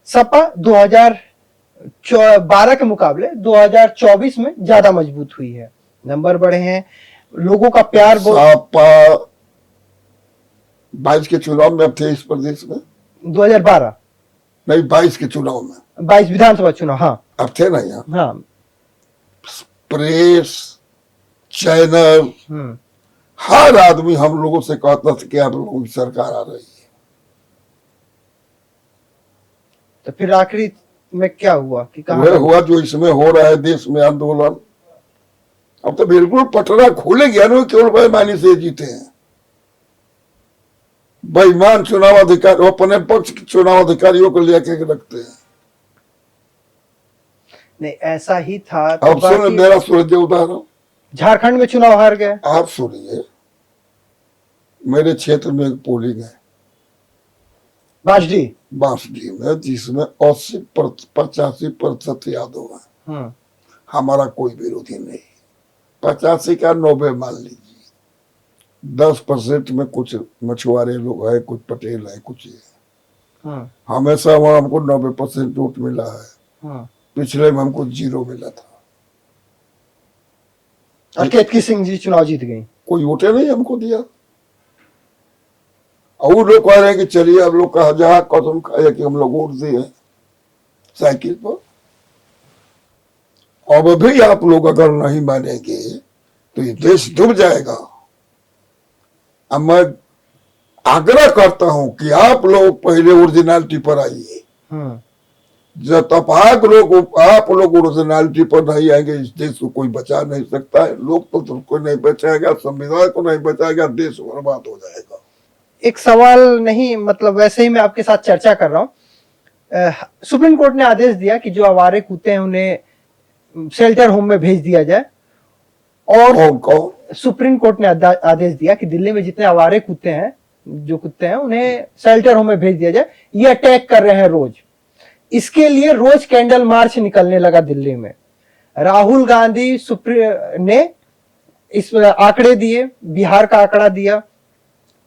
सपा 2012 के मुकाबले 2024 में ज्यादा मजबूत हुई है, नंबर बढ़े हैं, लोगों का प्यार। सपा 22 के चुनाव में अब थे इस प्रदेश में, 2012 नहीं 22 के चुनाव में, 22 विधानसभा चुनाव, हाँ अब थे ना यहाँ। हाँ, प्रेस, चैनल, हर आदमी हम लोगों से कहता था कि आप लोगों की सरकार आ रही है। तो फिर आखिरी में क्या हुआ कि वह हुआ जो इसमें हो रहा है देश में आंदोलन। अब तो बिल्कुल पटरा खोले गया ना, केवल बेईमानी से जीते हैं। बेईमान चुनाव अधिकारी अपने पक्ष के चुनाव अधिकारियों को लेकर रखते हैं। नहीं ऐसा ही था। अब सुन मेरा सूरज उदाहरण, झारखंड में चुनाव हार गए। आप सुनिए, मेरे क्षेत्र में एक पोलिंग है बांसडी में, जिसमें 85% यादव है। हमारा कोई विरोधी नहीं, 85 का 90 मान लीजिए। 10% में कुछ मछुआरे लोग हैं, कुछ पटेल है, कुछ ये। हमेशा वहां हमको 90% वोट मिला है। पिछले में हमको 0 मिला था। और केतकी सिंह जी चुनाव जीत गई, कोई वोटे नहीं हमको दिया। और लोग कह रहे हैं कि चलिए अब लोग कहा जहां कसम खाया कि हम लोग वोट दिए साइकिल पर। अब भी आप लोग अगर नहीं मानेंगे तो ये देश डूब जाएगा। अब मैं आग्रह करता हूं कि आप लोग पहले ओरिजिनलिटी पर आइए। जब तक आप लोग ओरिजिनलिटी पर नहीं आएंगे, इस देश को कोई बचा नहीं सकता है। लोकतंत्र को नहीं बचाएगा, संविधान को नहीं बचाएगा, देश बर्बाद हो जाएगा। एक सवाल नहीं, मतलब वैसे ही मैं आपके साथ चर्चा कर रहा हूँ। सुप्रीम कोर्ट ने आदेश दिया कि जो आवारे कुत्ते हैं उन्हें शेल्टर होम में भेज दिया जाए। और सुप्रीम कोर्ट ने आदेश दिया कि दिल्ली में जितने आवारे कुत्ते हैं, जो कुत्ते हैं, उन्हें शेल्टर होम में भेज दिया जाए। ये अटैक कर रहे हैं रोज। इसके लिए रोज कैंडल मार्च निकलने लगा दिल्ली में। राहुल गांधी ने इस आंकड़े दिए, बिहार का आंकड़ा दिया,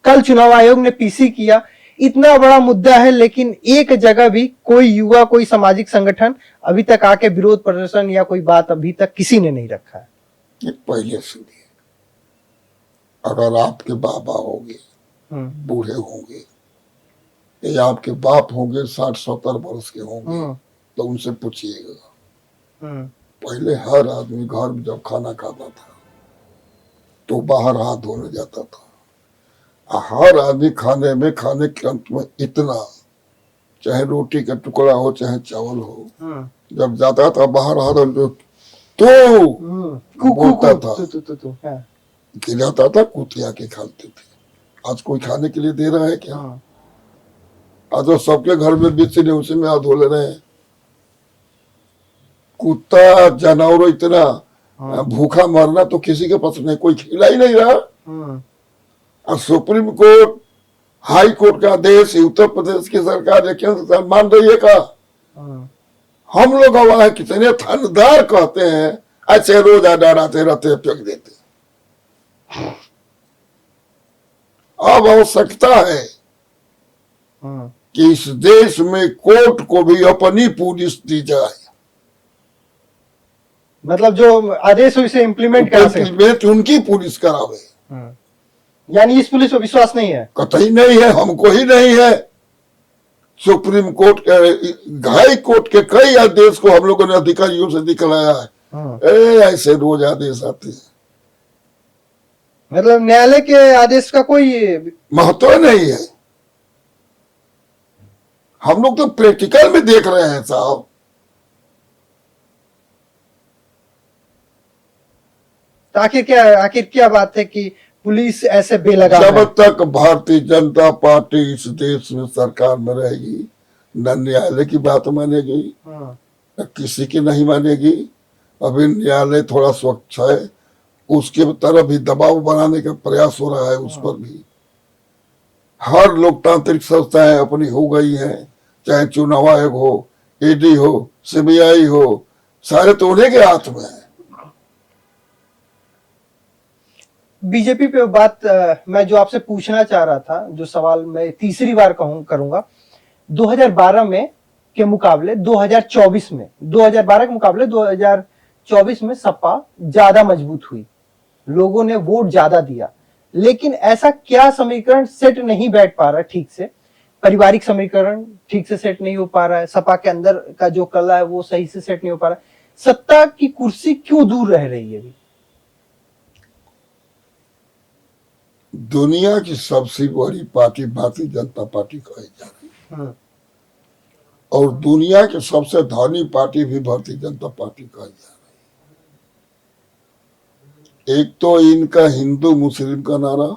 कल चुनाव आयोग ने पीसी किया। इतना बड़ा मुद्दा है, लेकिन एक जगह भी कोई युवा, कोई सामाजिक संगठन अभी तक आके विरोध प्रदर्शन या कोई बात अभी तक किसी ने नहीं रखा है। पहले सुनिए, अगर आपके बाबा होंगे, बूढ़े होंगे, या आपके बाप होंगे 60-70 वर्ष के होंगे, तो उनसे पूछिएगा। पहले हर आदमी घर में जब खाना खाता था तो बाहर हाथ धोने जाता था। हर आदमी खाने के अंत में इतना, चाहे रोटी का टुकड़ा हो चाहे चावल हो, जब जाता था बाहर हाथ तो बोलता था, खिलाता था, कुतिया के खाते थे। आज कोई खाने के लिए दे रहा है क्या? आज तो सबके घर में बीच ने उसी में हाथ धो ले रहे हैं। कुत्ता जानवर इतना भूखा मरना तो किसी के पास नहीं, कोई खिला ही नहीं रहा। और सुप्रीम कोर्ट, हाई कोर्ट का आदेश उत्तर प्रदेश की सरकार या केंद्र सरकार मान रही है का? हम लोग वहां कितने थानेदार कहते हैं, ऐसे रोज डराते रहते फेंक देते। अब आवश्यकता है कि इस देश में कोर्ट को भी अपनी पुलिस दी जाए, मतलब जो आदेश हो इसे इम्प्लीमेंट करा सके। इम्प्लीमेंट उनकी पुलिस करावे। यानी इस पुलिस पर विश्वास नहीं है? कतई नहीं है, हमको ही नहीं है। सुप्रीम कोर्ट के, हाई कोर्ट के कई आदेश को हम लोगों ने अधिकारियों से दिखलाया है। ऐसे रोज आदेश आते हैं, मतलब न्यायालय के आदेश का कोई महत्व नहीं है। हम लोग तो प्रैक्टिकल में देख रहे हैं साहब। आखिर क्या बात है कि पुलिस ऐसे बेलगाम जब है? तक भारतीय जनता पार्टी इस देश में सरकार में रहेगी, न न्यायालय की बात मानेगी, न किसी की नहीं मानेगी। अभी न्यायालय थोड़ा स्वच्छ है, उसके तरफ भी दबाव बनाने का प्रयास हो रहा है। उस पर भी हर लोकतांत्रिक संस्थाएं अपनी हो गई हैं, चाहे चुनाव आयोग हो, ईडी हो, सीबीआई हो, सारे तो उन्हीं के हाथ में है। बीजेपी पे बात मैं जो आपसे पूछना चाह रहा था, जो सवाल मैं तीसरी बार करूंगा, 2012 में के मुकाबले 2024 में, 2012 के मुकाबले 2024 में सपा ज्यादा मजबूत हुई, लोगों ने वोट ज्यादा दिया। लेकिन ऐसा क्या समीकरण सेट नहीं बैठ पा रहा ठीक से? पारिवारिक समीकरण ठीक से सेट नहीं हो पा रहा है, सपा के अंदर का जो कला है वो सही से सेट नहीं हो पा रहा है, सत्ता की कुर्सी क्यों दूर रह रही है अभी? दुनिया की सबसे बड़ी पार्टी भारतीय जनता पार्टी कही जा रही है, और दुनिया की सबसे धनी पार्टी भी भारतीय जनता पार्टी कही जा रही है। एक तो इनका हिंदू मुस्लिम का नारा,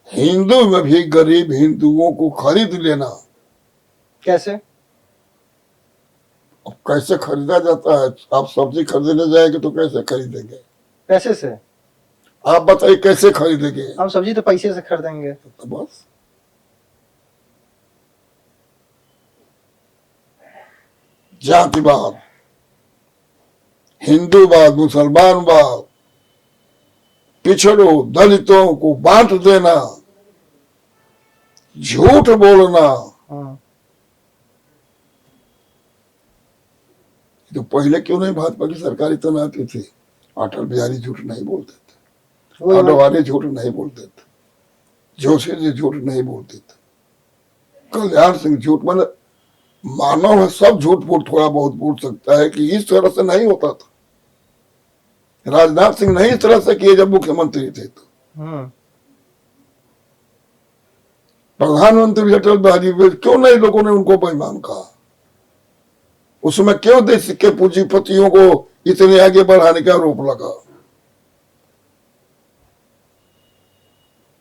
हिंदू में भी गरीब हिंदुओं को खरीद लेना। कैसे? अब कैसे खरीदा जाता है? आप सब्जी खरीदने जाएंगे तो कैसे खरीदेंगे? पैसे से। आप बताइए कैसे खरीदेंगे? हम सब्जी तो पैसे से खरीदेंगे। तो बस जातिवाद, हिंदूवाद, मुसलमानवाद, पिछड़ों दलितों को बांट देना, झूठ बोलना। तो पहले क्यों नहीं भाजपा की सरकार इतना आती थी? अटल बिहारी झूठ नहीं बोलते थे, आडवाणी झूठ नहीं बोलते थे, जोशी जी झूठ नहीं बोलते थे, कल्याण सिंह झूठ, मतलब मानव है, सब झूठ बोल थोड़ा बहुत बोल सकता है कि इस तरह से नहीं होता था। राजनाथ सिंह नहीं इस तरह से किए जब मुख्यमंत्री थे। तो प्रधानमंत्री अटल बिहारी क्यों नहीं लोगों ने उनको बेईमान कहा? उसमें क्यों देश के पूंजीपतियों को इतने आगे बढ़ाने का आरोप लगा?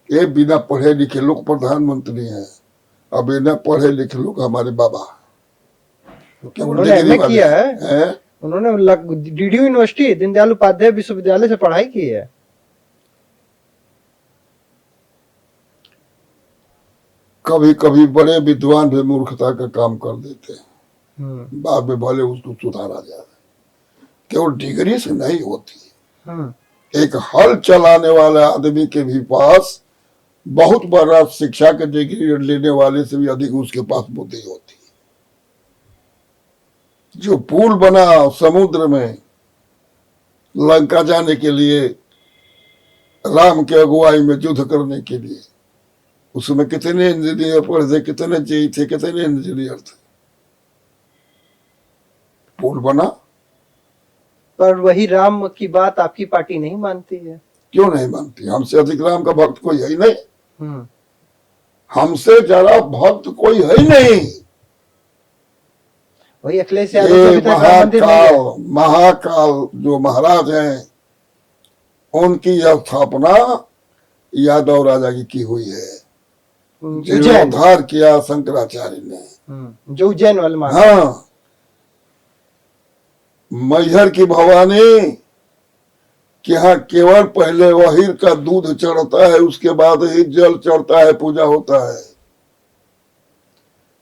ये बिना पढ़े लिखे लोग प्रधानमंत्री हैं, अब बिना पढ़े लिखे लोग हमारे बाबा। उन्होंने एमए किया है, उन्होंने डीडीयू यूनिवर्सिटी दीनदयाल उपाध्याय विश्वविद्यालय से पढ़ाई की है। कभी कभी बड़े विद्वान भी मूर्खता का काम कर देते हैं, बाद में भले उसको सुधारा जाए। केवल डिग्री से नहीं होती। एक हल चलाने वाले आदमी के भी पास बहुत बड़ा शिक्षा के डिग्री लेने वाले से भी अधिक उसके पास बुद्धि होती है। जो पुल बना समुद्र में लंका जाने के लिए, राम के अगुवाई में युद्ध करने के लिए, उसमें कितने इंजीनियर पढ़े थे, कितने जेई थे, कितने इंजीनियर थे, पुल बना। पर वही राम की बात आपकी पार्टी नहीं मानती है। क्यों नहीं मानती? हमसे अधिक राम का भक्त कोई है ही नहीं, हमसे ज्यादा भक्त कोई है ही नहीं। वही अखिलेश यादव महाकाल जो महाराज हैं, उनकी स्थापना यादव राजा की हुई है, जीर्णोद्धार किया शंकराचार्य ने, जो उज्जैन वाले। हाँ, मैहर की भवानी कि यहाँ केवल पहले वहीर का दूध चढ़ता है, उसके बाद ही जल चढ़ता है, पूजा होता है।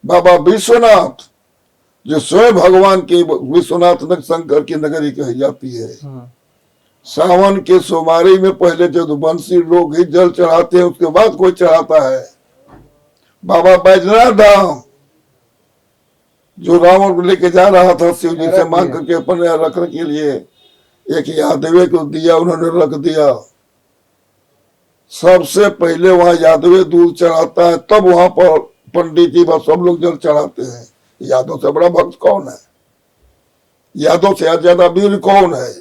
बाबा विश्वनाथ जो स्वयं भगवान की, विश्वनाथ शंकर की नगरी कही जाती है, सावन के सोमवारी में पहले जदुवंशी लोग ही जल चढ़ाते हैं, उसके बाद कोई चढ़ाता है। बाबा बैजनाथ धाम जो रावण को लेके जा रहा था शिव जी से मांग करके अपने यहाँ रखने के लिए, एक यादवे को दिया, उन्होंने रख दिया। सबसे पहले वहां यादवे दूध चढ़ाता है, तब वहां पर पंडित जी बस सब लोग जल चढ़ाते हैं। यादव से बड़ा भक्त कौन है? यादव से ज्यादा वीर कौन है?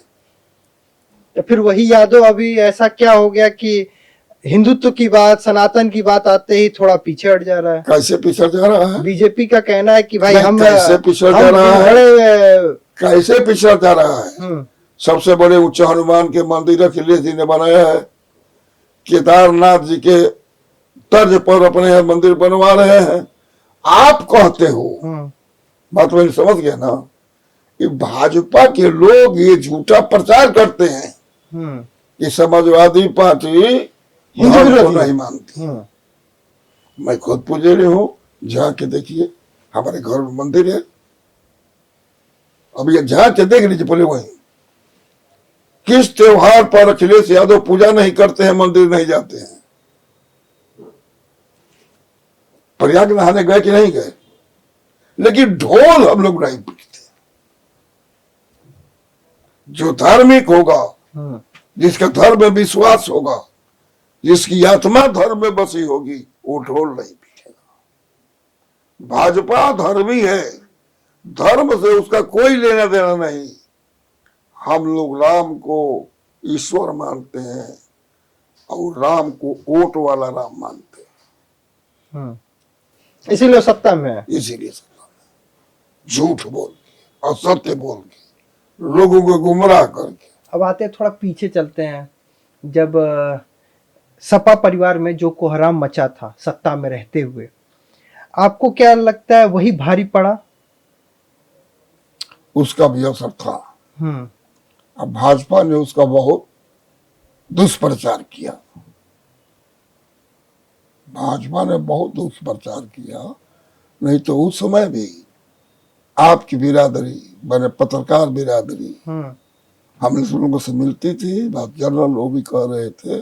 तो फिर वही यादव अभी ऐसा क्या हो गया कि हिंदुत्व की बात, सनातन की बात आते ही थोड़ा पीछे हट जा रहा है? कैसे पिछड़ जा रहा है? बीजेपी का कहना है कि भाई हम कैसे पिछड़ जा रहा है? कैसे पिछड़ जा रहा है? सबसे बड़े उच्च हनुमान के मंदिर अखिलेश जी ने बनाया है, केदारनाथ जी के तर्ज पर अपने यहाँ मंदिर बनवा रहे हैं। आप कहते हो, बात मैंने समझ गया ना, कि भाजपा के लोग ये झूठा प्रचार करते हैं कि समाजवादी पार्टी हिंदू को नहीं मानती। मैं खुद पुजारी हूं, जाके देखिए हमारे घर में मंदिर है, अब ये जाके देख लीजिए पहले वही। किस त्योहार पर अखिलेश यादव पूजा नहीं करते हैं, मंदिर नहीं जाते हैं? प्रयाग नहाने गए कि नहीं गए? लेकिन ढोल हम लोग नहीं पीटते। जो धार्मिक होगा, जिसका धर्म में विश्वास होगा, जिसकी आत्मा धर्म में बसी होगी, वो ढोल नहीं पीटेगा। भाजपा धर्मी है, धर्म से उसका कोई लेना देना नहीं। हम लोग राम को ईश्वर मानते हैं और राम को वोट वाला राम मानते हैं, इसीलिए सत्ता में है। इसीलिए सत्ता में झूठ बोल के, असत्य बोल के, लोगों को गुमराह करके। अब आते हैं थोड़ा पीछे चलते हैं, जब सपा परिवार में जो कोहराम मचा था सत्ता में रहते हुए, आपको क्या लगता है वही भारी पड़ा? उसका भी असर था। अब भाजपा ने उसका बहुत दुष्प्रचार किया, भाजपा ने बहुत दुष्प्रचार किया। नहीं तो उस समय भी आपकी बिरादरी, मैंने पत्रकार बिरादरी, हम लोगों से मिलती थी, बात जनरल वो भी कह रहे थे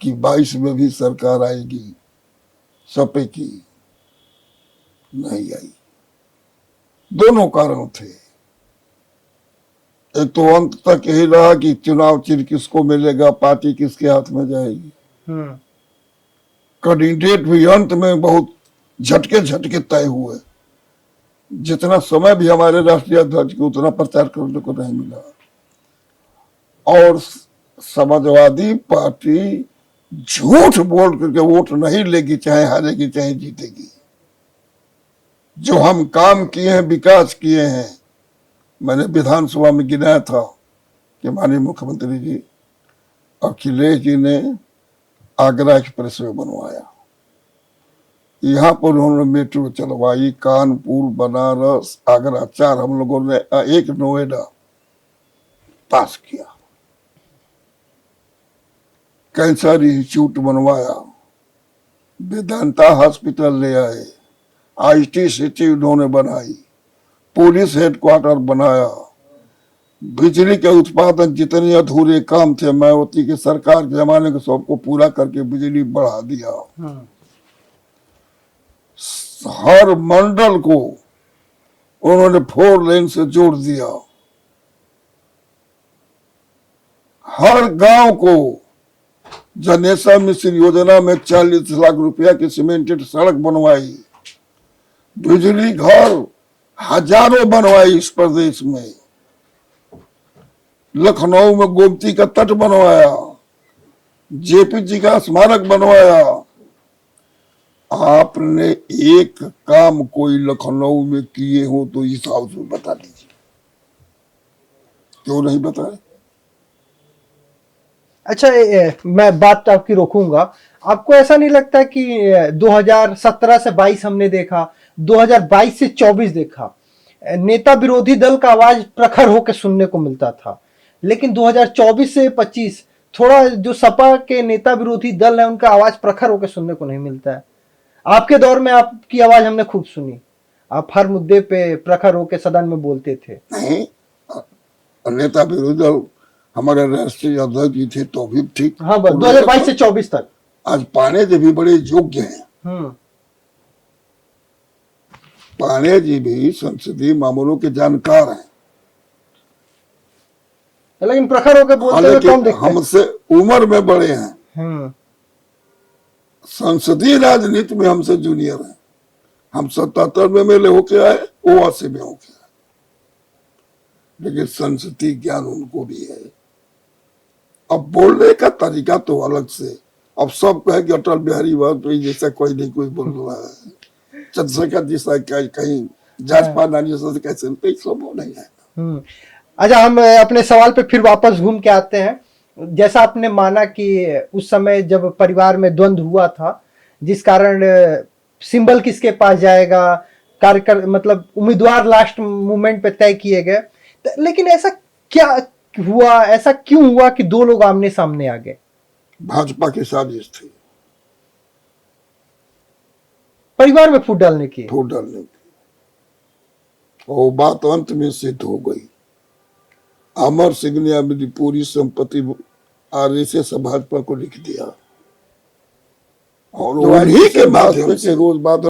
कि 22 में भी सरकार आएगी, सपे की नहीं आई। दोनों कारण थे। एक तो अंत तक यही रहा कि चुनाव चिन्ह किसको मिलेगा, पार्टी किसके हाथ में जाएगी। कैंडिडेट भी अंत में बहुत झटके झटके तय हुए। जितना समय भी हमारे राष्ट्रीय अध्यक्ष को उतना प्रचार करने को नहीं मिला। और समाजवादी पार्टी झूठ बोल करके वोट नहीं लेगी, चाहे हारेगी चाहे जीतेगी। जो हम काम किए हैं, विकास किए हैं, मैंने विधानसभा में गिनाया था कि माननीय मुख्यमंत्री जी अखिलेश जी ने आगरा एक्सप्रेस वे बनवाया, यहाँ पर उन्होंने मेट्रो चलवाई, कानपुर, बनारस, आगरा, 4 हम लोगों ने, एक नोएडा पास किया, कैंसर इंस्टीट्यूट बनवाया, वेदांता हॉस्पिटल ले आए, IT सिटी उन्होंने बनाई, पुलिस हेडक्वार्टर बनाया, बिजली के उत्पादन जितने अधूरे काम थे मायावती के सरकार के जमाने के सबको पूरा करके बिजली बढ़ा दिया। हर मंडल को उन्होंने 4 लेन से जोड़ दिया। हर गांव को जनेसा मिश्र योजना में 40 लाख रुपया की सीमेंटेड सड़क बनवाई, बिजली घर हजारों बनवाई इस प्रदेश में। लखनऊ में गोमती का तट बनवाया, JP जी का स्मारक बनवाया। आपने एक काम कोई लखनऊ में किए हो तो इस हाउस में बता दीजिए, क्यों नहीं बताए? अच्छा, मैं बात आपकी रोकूंगा। आपको ऐसा नहीं लगता कि 2017 से 22 हमने देखा, 2022 से 24 देखा, नेता विरोधी दल का आवाज प्रखर होकर सुनने को मिलता था, लेकिन 2024 से 25 थोड़ा जो सपा के नेता विरोधी दल है उनका आवाज प्रखर होकर सुनने को नहीं मिलता है। आपके दौर में आपकी आवाज हमने खूब सुनी, आप हर मुद्दे पे प्रखर होकर सदन में बोलते थे। नहीं, नेता विरोधी दल हमारे राष्ट्रीय अध्यक्ष जी थे तो भी ठीक। हाँ, बस 2022 से 24 तक आज पांडे जी भी बड़े योग्य हैं। पांडे जी भी संसदीय मामलों के जानकार हैं, लेकिन प्रखर होकर बोलते हुए कम दिखते हैं। हमसे उम्र में बड़े हैं, संसदीय राजनीति में हमसे जूनियर हैं। हम 77 में मेले होके आए, वो 80 में होके आए, लेकिन संसदीय ज्ञान उनको भी है। अब बोलने का तरीका तो अलग से, अब सब कहे कि अटल बिहारी वाजपेयी जैसा कोई नहीं कोई बोल रहा है, चंद्रशेखर जैसा कहीं जाजपा नानी जैसा कैसे, सब वो नहीं है। अच्छा, हम अपने सवाल पे फिर वापस घूम के आते हैं। जैसा आपने माना कि उस समय जब परिवार में द्वंद्व हुआ था, जिस कारण सिंबल किसके पास जाएगा, कार्यकर मतलब उम्मीदवार लास्ट मोमेंट पे तय किए गए, लेकिन ऐसा क्या हुआ, ऐसा क्यों हुआ कि दो लोग आमने सामने आ गए? भाजपा की साजिश थी, परिवार में फूट डालने की। और बात अंत में सिद्ध हो गई। अमर सिंह ने अपनी पूरी संपत्ति आरएसएस भाजपा को लिख दिया, और उन्हीं के माध्यम से रोज बाद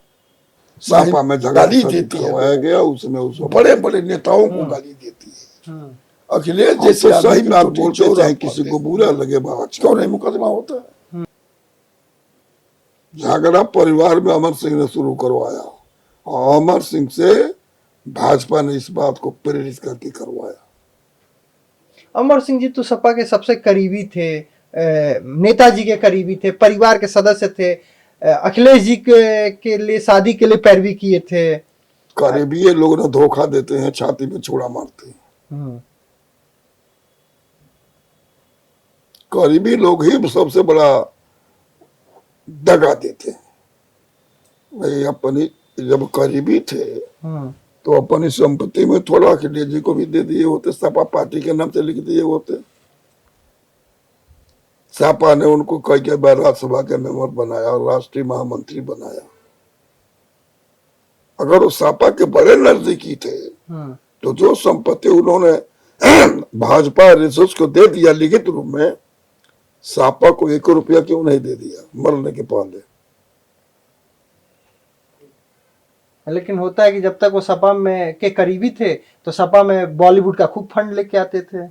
सापा में गाली देती है गया, उसमें उसको बड़े बड़े नेताओं को गाली देती है। अखिलेश जैसे सही बात बोलते, चाहे किसी को बुरा लगे, बाबा क्यों नहीं मुकदमा होता है। झगड़ा परिवार में अमर सिंह ने शुरू करवाया, और अमर सिंह से भाजपा ने इस बात को प्रेरित करके करवाया। अमर सिंह जी तो सपा के सबसे करीबी थे, नेताजी के करीबी थे, परिवार के सदस्य थे, अखिलेश जी के लिए शादी के लिए पैरवी किए थे। करीबी लोग ना धोखा देते हैं, छाती में छुरा मारते हैं। करीबी लोग ही सबसे बड़ा दगा देते हैं। भाई अपनी जब करीबी थे तो अपनी संपत्ति में थोड़ा अखिलेश जी को भी दे दिए होते, सपा पार्टी के नाम से लिख दिए होते। सपा ने उनको कई बार राज्यसभा के मेंबर बनाया और राष्ट्रीय महामंत्री बनाया। अगर वो सपा के बड़े नजदीकी थे तो जो संपत्ति उन्होंने भाजपा रिसोर्स को दे दिया लिखित रूप में, सपा को 1 रुपया क्यों नहीं दे दिया मरने के पहले? लेकिन होता है कि जब तक वो सपा में के करीबी थे तो सपा में बॉलीवुड का खूब फंड लेके आते थे,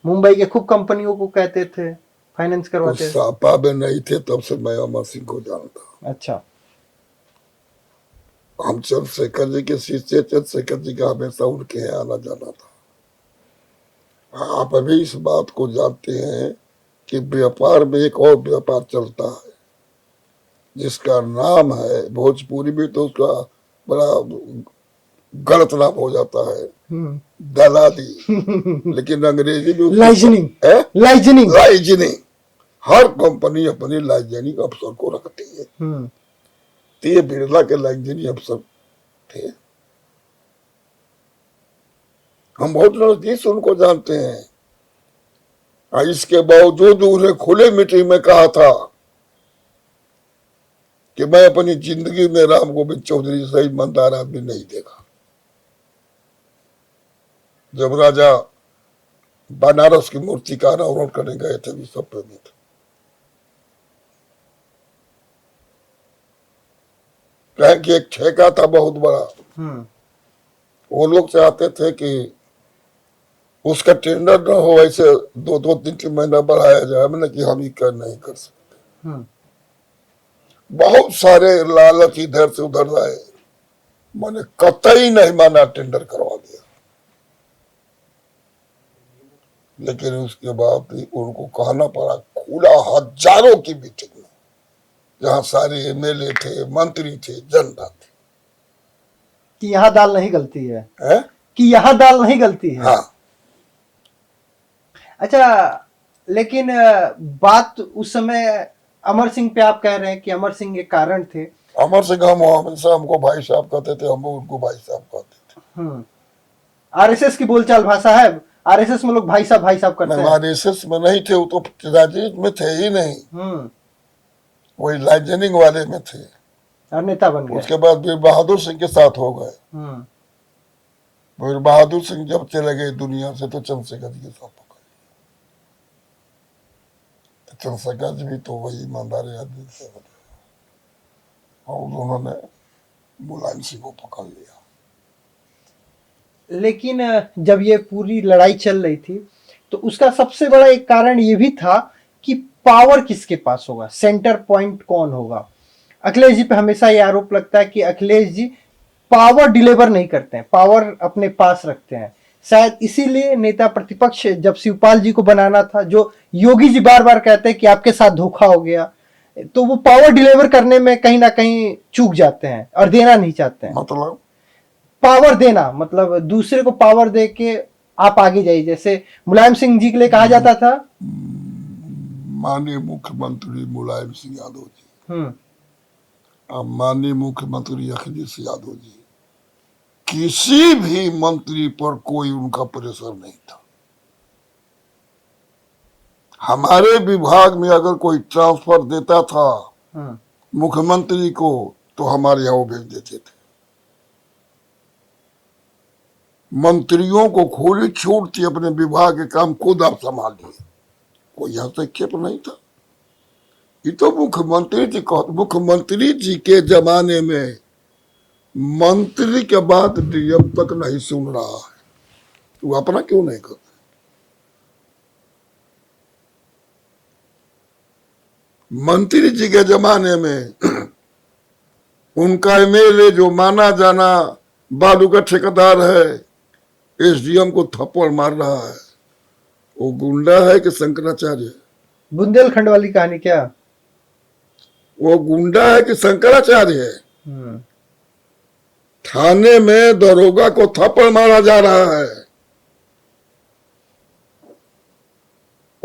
मुंबई के खूब कंपनियों को कहते थे, फाइनेंस करवाते थे। सपा में नहीं थे तब से मैं अमर सिंह को जानता। अच्छा, हम चंद्रशेखर जी के शिष्य, चंद्रशेखर जी का हमेशा उनके यहाँ आना जाना था। आप अभी इस बात को जानते हैं कि व्यापार में एक और व्यापार चलता है जिसका नाम है भोजपुरी में, तो उसका बड़ा गलत नाम हो जाता है, दलाली। लेकिन अंग्रेजी में लाइजनिंग। हर कंपनी अपनी लाइजनिंग अफसर को रखती है। तो ये बिरला के लाइजनिंग अफसर थे। हम बहुत नजदीक से उनको जानते हैं। इसके बावजूद उन्हें खुले मीटिंग में कहा था कि मैं अपनी जिंदगी में राम गोविंद चौधरी से ईमानदार आदमी नहीं देखा। जब राजा बनारस की मूर्ति का अनावरण करने गए थे विश्व पे भी थे। कहे कि एक ठेका था बहुत बड़ा, वो लोग चाहते थे कि उसका टेंडर न हो, ऐसे 2-3 महीना बढ़ाया जाए, मैंने कि हम ही कर नहीं कर सकते। बहुत सारे लालच इधर से उधर आए, मैंने कतई नहीं माना, टेंडर करवा दिया। लेकिन उसके बाद भी उनको कहना पड़ा खुला, हजारों की मीटिंग में, जहां सारे एमएलए थे, मंत्री थे, जनता थी, कि यहाँ दाल नहीं गलती है, कि यहाँ दाल नहीं गलती है। हाँ। अच्छा, लेकिन बात उस समय अमर सिंह पे आप कह रहे हैं कि अमर सिंह के कारण थे। अमर सिंह हम हमेशा हमको भाई साहब कहते थे, हम उनको भाई साहब कहते थे। आरएसएस की बोलचाल भाषा है, आरएसएस में लोग भाई साहब करते हैं। आरएसएस में नहीं थे, वो तो राजनीति में थे ही नहीं, वही लाइजनिंग वाले में थे, और नेता बन गए। उसके बाद वीर बहादुर सिंह के साथ हो गए। वीर बहादुर सिंह जब चले गए दुनिया से तो चंद्रशेखर जी के साथ पकड़ लिया। चंद्रशेखर जी भी तो वही ईमानदार आदमी थे, और उन्होंने मुलायम सिंह को पकड़ लिया। लेकिन जब ये पूरी लड़ाई चल रही थी तो उसका सबसे बड़ा एक कारण ये भी था कि पावर किसके पास होगा, सेंटर पॉइंट कौन होगा। अखिलेश जी पे हमेशा ये आरोप लगता है कि अखिलेश जी पावर डिलीवर नहीं करते हैं, पावर अपने पास रखते हैं। शायद इसीलिए नेता प्रतिपक्ष जब शिवपाल जी को बनाना था, जो योगी जी बार बार कहते हैं कि आपके साथ धोखा हो गया, तो वो पावर डिलीवर करने में कहीं ना कहीं चूक जाते हैं और देना नहीं चाहते हैं। मतलब पावर देना मतलब दूसरे को पावर दे के आप आगे जाइए। जैसे मुलायम सिंह जी के लिए कहा जाता था, माननीय मुख्यमंत्री मुलायम सिंह यादव जी और माननीय मुख्यमंत्री अखिलेश यादव जी, किसी भी मंत्री पर कोई उनका प्रेशर नहीं था। हमारे विभाग में अगर कोई ट्रांसफर देता था मुख्यमंत्री को तो हमारे यहाँ वो भेज देते थे। मंत्रियों को खुली छूट थी, अपने विभाग के काम खुद आप संभालिए, कोई हस्तक्षेप नहीं था। ये तो मुख्यमंत्री जी के जमाने में मंत्री के बात डीएम तक नहीं सुन रहा है, वो अपना क्यों नहीं करते? मंत्री जी के जमाने में उनका एमएलए जो माना जाना बालू का ठेकेदार है, एसडीएम को थप्पड़ मार रहा है, वो गुंडा है कि शंकराचार्य? बुंदेलखंड वाली कहानी क्या? वो गुंडा है कि शंकराचार्य है? थाने में दरोगा को थप्पड़ मारा जा रहा है,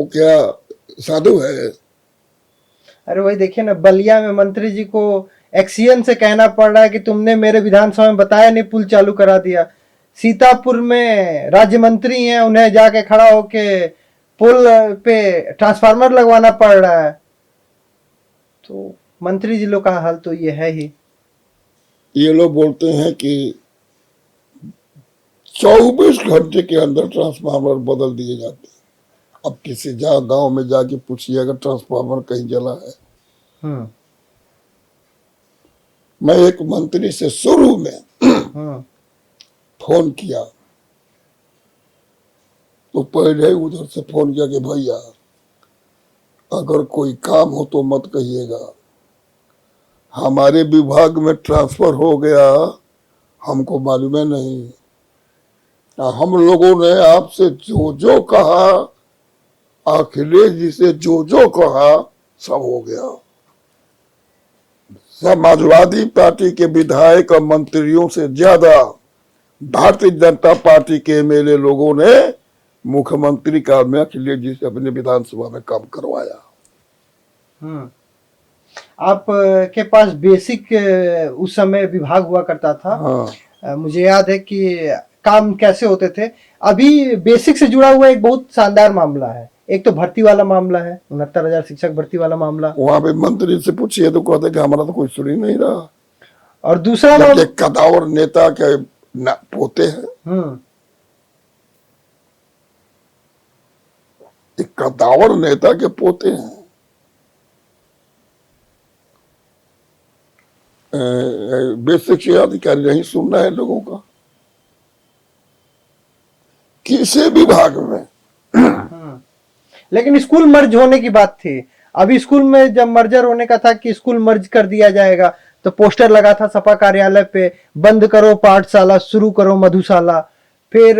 वो क्या साधु है? अरे वही देखिए ना, बलिया में मंत्री जी को एक्सीएन से कहना पड़ रहा है कि तुमने मेरे विधानसभा में बताया नहीं, पुल चालू करा दिया। सीतापुर में राज्य मंत्री हैं, उन्हें जाके खड़ा होके पुल पे ट्रांसफार्मर लगवाना पड़ रहा है। तो मंत्री जी लोग का हाल तो ये है ही। ये लोग बोलते हैं कि 24 घंटे के अंदर ट्रांसफार्मर बदल दिए जाते हैं। अब किसी गांव में जाके पूछिए अगर ट्रांसफार्मर कहीं जला है। मैं एक मंत्री से शुरू में फोन किया तो पहले उधर से फोन किया कि भैया अगर कोई काम हो तो मत कहिएगा, हमारे विभाग में ट्रांसफर हो गया, हमको मालूम है नहीं। हम लोगों ने आपसे जो जो कहा, अखिलेश जी से जो जो कहा, सब हो गया। समाजवादी पार्टी के विधायक और मंत्रियों से ज्यादा भारतीय जनता पार्टी के एमएलए लोगों ने मुख्यमंत्री का में अखिलेश जी से अपने विधानसभा में काम करवाया। आप के पास बेसिक उस समय विभाग हुआ करता था। हाँ। मुझे याद है कि काम कैसे होते थे। अभी बेसिक से जुड़ा हुआ एक बहुत शानदार मामला है। एक तो भर्ती वाला मामला है, 69,000 शिक्षक भर्ती वाला मामला। वहां पे मंत्री से पूछिए तो कहते कि हमारा तो कोई सुन ही नहीं रहा। और दूसरा एक कदावर नेता के पोते हैं, एक कदावर नेता के पोते हैं। बेसिक शिक्षा अधिकारी नहीं सुनना है लोगों का किसी विभाग में। लेकिन स्कूल मर्ज होने की बात थी। अभी स्कूल में जब मर्जर होने का था कि स्कूल मर्ज कर दिया जाएगा, तो पोस्टर लगा था सपा कार्यालय पे, बंद करो पाठशाला, शुरू करो मधुशाला। फिर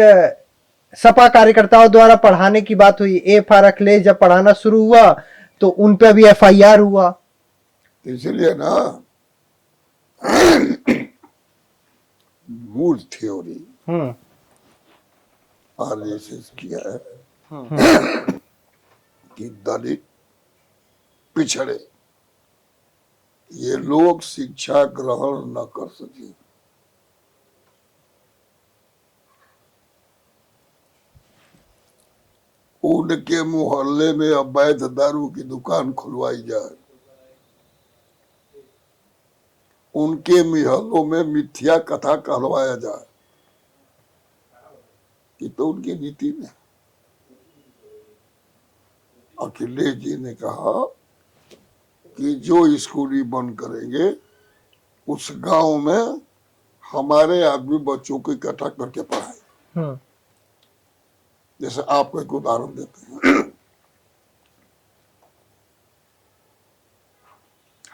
सपा कार्यकर्ताओं द्वारा पढ़ाने की बात हुई। एफआर अखिलेश जब पढ़ाना शुरू हुआ तो उन पे भी एफआईआर हुआ। इसलिए ना मूल थ्योरी आरएसएस किया है कि दलित पिछड़े ये लोग शिक्षा ग्रहण न कर सके। उनके मोहल्ले में अवैध दारू की दुकान खुलवाई जाए, उनके मोहल्लों में मिथ्या कथा कहलवाया जाए, ये तो उनकी नीति में। अखिलेश जी ने कहा कि जो स्कूल बंद करेंगे उस गांव में हमारे आदमी बच्चों को इकट्ठा करके पढ़ाए। जैसे आपको एक उदाहरण देते हैं,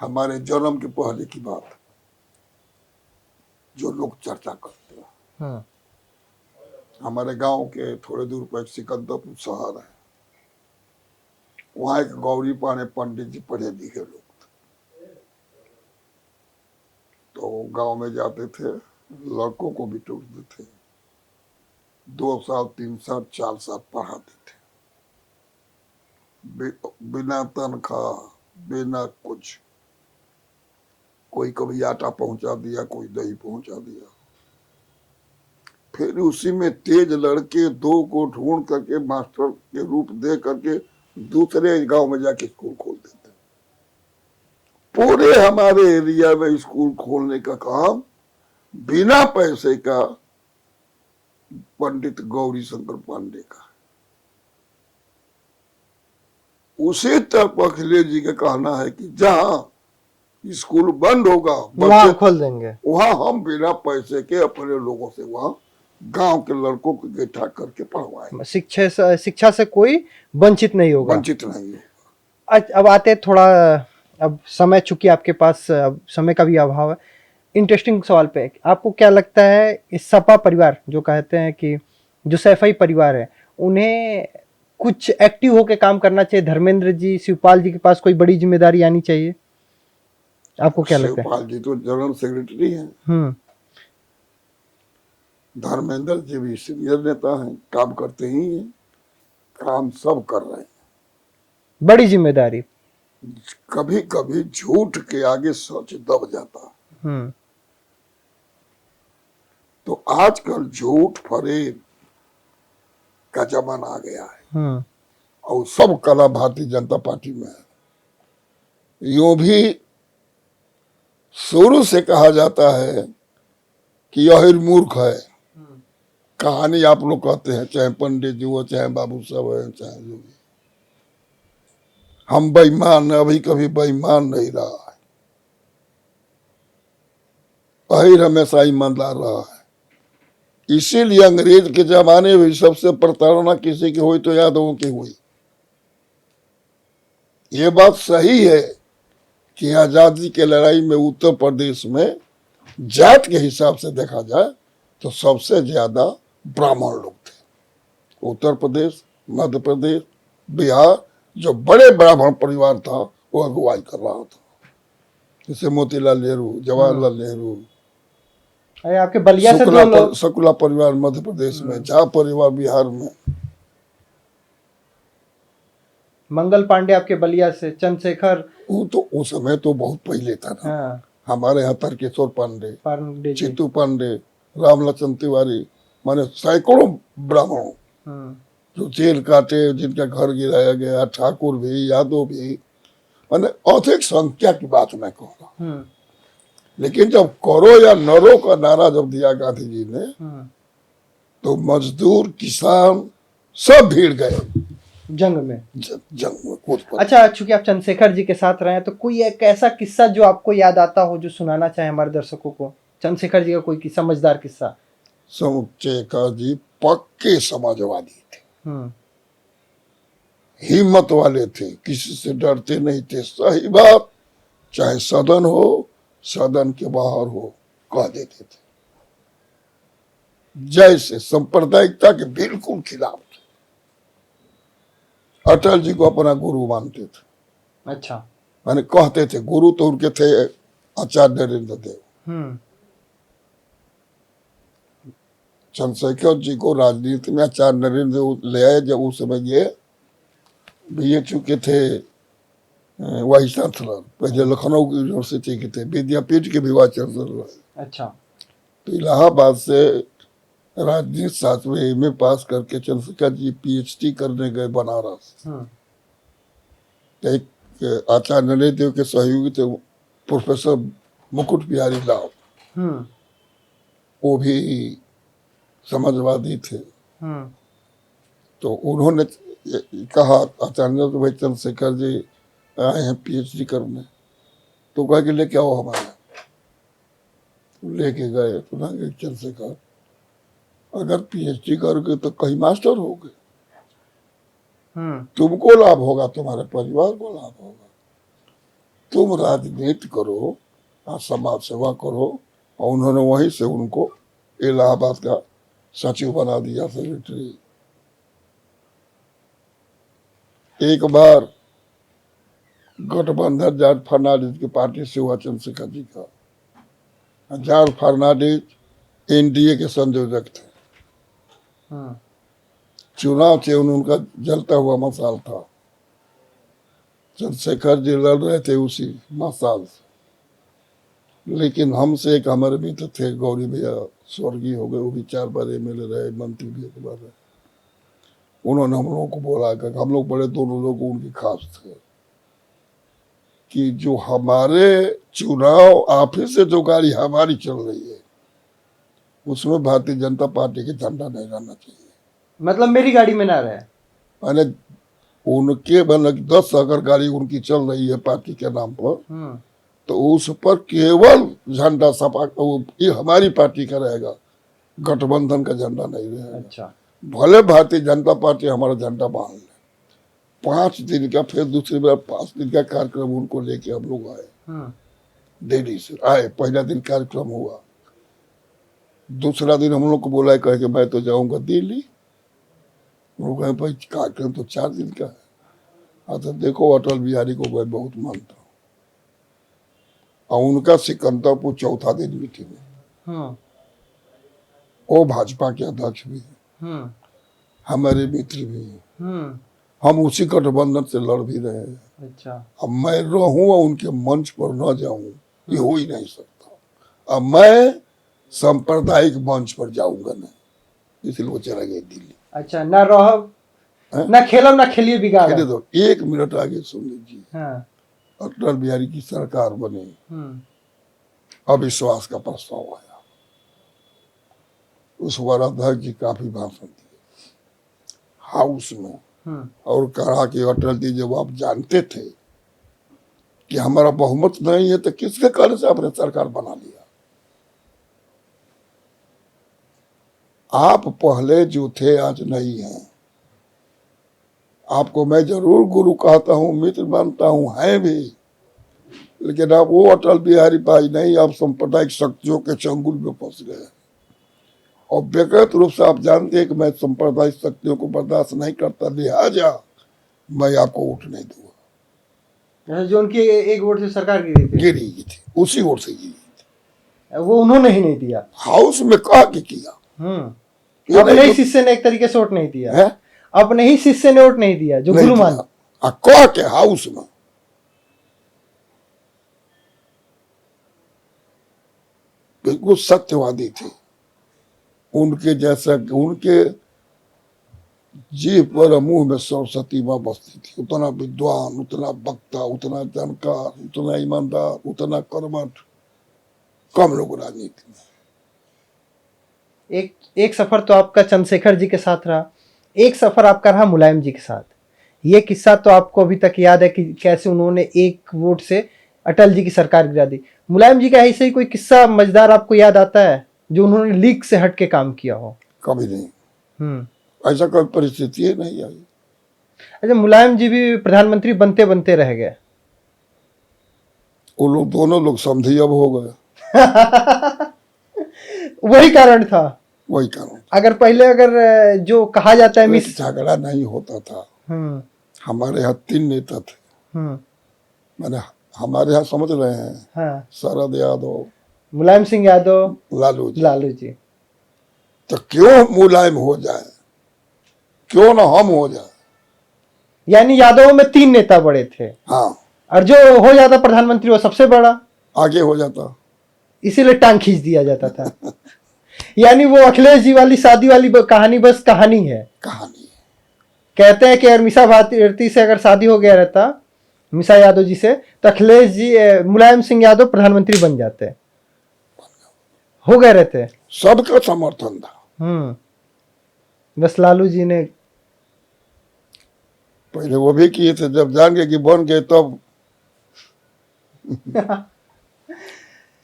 हमारे जन्म के पहले की बात जो लोग चर्चा करते हैं, हमारे गांव के थोड़े दूर पर एक सिकंदरपुर शहर है, वहां एक गौरी पाने पंडित जी पढ़े लिखे लोग थे। तो गांव में जाते थे, लड़कों को भी टूटते थे, 2 साल 3 साल 4 साल पढ़ाते थे, बिना तनख्वाह बिना कुछ। कोई कभी आटा पहुंचा दिया, कोई दही पहुंचा दिया। फिर उसी में तेज लड़के 2 को ढूंढ करके मास्टर के रूप दे करके दूसरे गांव में जाके स्कूल खोल देते। पूरे हमारे एरिया में स्कूल खोलने का काम बिना पैसे का पंडित गौरी शंकर पांडे का। उसी तरफ अखिलेश जी का कहना है कि जहां स्कूल बंद होगा वहां खोल देंगे, वहां हम बिना पैसे के अपने लोगों से वहां गांव के लड़कों को इकट्ठा करके पढ़वाएंगे। शिक्षा से कोई वंचित नहीं होगा। वंचित नहीं है। अब आते थोड़ा, अब समय चूंकि आपके पास अब समय का भी अभाव है, इंटरेस्टिंग सवाल पे, आपको क्या लगता है इस सपा परिवार जो कहते हैं कि जो सैफई परिवार है, उन्हें कुछ एक्टिव होकर काम करना चाहिए? धर्मेंद्र जी, शिवपाल जी के पास कोई बड़ी जिम्मेदारी आनी चाहिए, आपको क्या लगता है? शिवपाल जी तो जनरल सेक्रेटरी हैं, धर्मेंद्र जी भी सीनियर नेता हैं, काम करते ही हैं, काम सब कर रहे हैं। बड़ी जिम्मेदारी। कभी कभी झूठ के आगे सच दब जाता है। तो आजकल झूठ फरेब का जमाना आ गया है, और सब कला भारतीय जनता पार्टी में है। यूं भी शुरू से कहा जाता है कि यह मूर्ख है। कहानी आप लोग कहते हैं, चाहे पंडित जी हो, चाहे बाबू साहब है, चाहे जो भी, हम बेईमान, अभी कभी बेईमान नहीं रहा है, अहिर हमेशा ईमानदार रहा है। इसीलिए अंग्रेज के जमाने में सबसे प्रताड़ना किसी की हुई तो यादवों की हुई। ये बात सही है कि आजादी की लड़ाई में उत्तर प्रदेश में जात के हिसाब से देखा जाए तो सबसे ज्यादा ब्राह्मण लोग थे। उत्तर प्रदेश, मध्य प्रदेश, बिहार, जो बड़े ब्राह्मण परिवार था वो अगुवाई कर रहा था, जैसे मोतीलाल नेहरू, जवाहरलाल नेहरू। अरे आपके बलिया से दो लोग, शुक्ला परिवार मध्य प्रदेश में, झा परिवार बिहार में, मंगल पांडे आपके बलिया से, चंद्रशेखर, वो तो उस समय तो बहुत पहले था ना। हमारे यहाँ तर्केश्वर पांडे, चित्तू पांडे, रामलचन तिवारी, माने सैकड़ों ब्राह्मणों जो जेल काटे, जिनका घर गिराया गया, ठाकुर भी, यादव भी, माने अधिक संख्या की बात मैं कह रहा। लेकिन जब करो या नरो का नारा जब दिया गांधी जी ने, तो मजदूर, किसान सब भीड़ गए जंग में, जंग में कूद पड़े। अच्छा, चूंकि आप चंद्रशेखर जी के साथ रहे हैं, तो कोई एक ऐसा किस्सा जो आपको याद आता हो, जो सुनाना चाहे हमारे दर्शकों को? चंद्रशेखर जी का कोई समझदार किस्सा? चंद्रशेखर जी पक्के समाजवादी थे, हिम्मत वाले थे, किसी से डरते नहीं थे। सही बात चाहे सदन हो, सदन के बाहर हो, कह देते थे। जैसे सांप्रदायिकता के बिल्कुल खिलाफ थे। अटल जी को अपना गुरु मानते थे। अच्छा, माने कहते थे, गुरु तो उनके थे आचार्य नरेंद्र देव। चंद्रशेखर जी को राजनीति में आचार्य नरेंद्र देव ले आए जब उस समय ये बीए चुके थे, वाइस चांसलर, पहले लखनऊ यूनिवर्सिटी के थे, विद्यापीठ के भी वाइस चांसलर रहे। अच्छा, तो इलाहाबाद से राजनीति शास्त्र में एमए पास करके चंद्रशेखर जी पीएचडी करने गए बनारस। एक आचार्य नरेंद्र देव के सहयोगी थे प्रोफेसर मुकुट बिहारी लाल, वो भी समाजवादी थे। तो उन्होंने कहा आचार्य भाई चंद्रशेखर जी आए हैं पीएचडी करने, तो कहा कि लेके आओ हमारे। लेके गए तो ना चंद्रशेखर अगर पीएचडी करोगे तो कहीं मास्टर होगे, तुमको लाभ होगा, तुम्हारे परिवार को लाभ होगा। तुम राजनीति करो और समाज सेवा करो। और उन्होंने वहीं से उनको इलाहाबाद का सचिव बना दिया, सेक्रेटरी। एक बार गठबंधन जॉर्ज फर्नांडिस की पार्टी से हुआ चंद्रशेखर जी का। जॉर्ज फर्नांडिस एनडीए के संयोजक थे। चुनाव चिन्ह उनका जलता हुआ मशाल था। चंद्रशेखर जी लड़ रहे थे उसी मशाल से। लेकिन हमसे एक हमारे मित्र थे गौरी भैया, स्वर्गीय हो गए, वो भी 4 बार एमएलए रहे, मंत्री भी 1 बार रहे। उन्होंने हम लोगों को बोला कि हम लोग बड़े दोनों लोग उनकी खास थे कि जो हमारे चुनाव ऑफिस से जो गाड़ी हमारी चल रही है उसमें भारतीय जनता पार्टी के झंडा नहीं रहना चाहिए। मतलब मेरी गाड़ी में ना रहे। मैंने उनके मतलब 10 अगर गाड़ी उनकी चल रही है पार्टी के नाम पर, तो उस पर केवल झंडा सपा ये हमारी पार्टी का रहेगा, गठबंधन का झंडा नहीं रहेगा। अच्छा। भले भारतीय जनता पार्टी हमारा झंडा बांध ले। 5 दिन का, फिर दूसरी बार 5 दिन का कार्यक्रम उनको लेके हम लोग आए। दिल्ली से आए, पहला दिन कार्यक्रम हुआ। दूसरा दिन हम लोग को बोला कहे कि मैं तो जाऊंगा दिल्ली। वो कहे भाई कार्यक्रम तो 4 दिन का है। तो देखो अटल बिहारी को मैं बहुत मानता हूँ, और उनका सिकंदरपुर चौथा दिन मीटिंग है। वो भाजपा के अध्यक्ष भी है, हमारे मित्र भी हैं। हम उसी गठबंधन से लड़ भी रहे हैं। अच्छा। अब मैं रहूं और उनके मंच पर न जाऊं ये हो ही नहीं सकता। अब मैं सांप्रदायिक मंच पर जाऊंगा नहीं, इसलिए वो चला गया दिल्ली। अच्छा, ना रहो ना खेलो ना खेलिए बिगाड़। खेले तो 1 मिनट आगे सुन लीजिए। अटल बिहारी की सरकार बनी, अविश्वास का प्रस्ताव आया। उस बार अध्यक्ष जी काफी भाषण दिए हाउस में, और कहा कि अटल जी जब आप जानते थे कि हमारा बहुमत नहीं है तो किसके कारण से आपने सरकार बना लिया। आप पहले जो थे आज नहीं हैं। आपको मैं जरूर गुरु कहता हूं, मित्र मानता हूं, है भी, लेकिन आप वो अटल बिहारी भाई नहीं, आप सांप्रदायिक शक्तियों के चंगुल में फंस गए। और व्यक्तिगत रूप से आप जानते हैं कि मैं सांप्रदायिक शक्तियों को बर्दाश्त नहीं करता, लिहाजा मैं आपको वोट नहीं दूंगा। जो उनकी 1 वोट से सरकार गिरी थी, उसी वोट से गिरी थी। वो उन्होंने ही नहीं दिया, हाउस में कहा कि किया। अपने ही शिष्य ने एक तरीके से वोट नहीं दिया है? अपने ही शिष्य ने वोट नहीं दिया, जो गुरु मान। कह के हाउस में बिल्कुल सत्यवादी थे। उनके जैसा, उनके जीभ पर मुंह में सरस्वती माँ बसती थी। उतना विद्वान, उतना वक्ता, उतना जानकार, उतना ईमानदार, उतना कर्मठ कम लोग राजनीति में। एक सफर तो आपका चंद्रशेखर जी के साथ रहा, एक सफर आपका रहा मुलायम जी के साथ। ये किस्सा तो आपको अभी तक याद है कि कैसे उन्होंने 1 वोट से अटल जी की सरकार गिरा दी। मुलायम जी का ऐसे ही कोई किस्सा मजेदार आपको याद आता है जो उन्होंने लीक से हट के काम किया हो? कभी नहीं, ऐसा कोई परिस्थिति नहीं आई। अच्छा, मुलायम जी भी प्रधानमंत्री बनते बनते रह गए। वो लोग दोनों लोग समझी अब हो गए। वही कारण था, वही कारण। अगर पहले अगर जो कहा जाता है मिस झगड़ा नहीं होता था। हमारे यहाँ 3 नेता थे। मैंने हमारे यहाँ समझ रहे हैं, शरद यादव, मुलायम सिंह यादव, लालू जी। तो क्यों मुलायम हो जाए, क्यों ना हम हो जाए? यानी यादव में 3 नेता बड़े थे। हाँ, और जो हो जाता प्रधानमंत्री वो सबसे बड़ा आगे हो जाता, इसीलिए टांग खींच दिया जाता था। यानी वो अखिलेश जी वाली शादी वाली कहानी बस कहानी है। कहानी है। कहते हैं कि अगर मीसा भारती से अगर शादी हो गया रहता, मीसा यादव जी से, तो अखिलेश जी मुलायम सिंह यादव प्रधानमंत्री बन जाते, हो गए रहते। सबका समर्थन था। बस लालू जी ने पहले वो भी किए थे, जब जान गए कि बन गए तब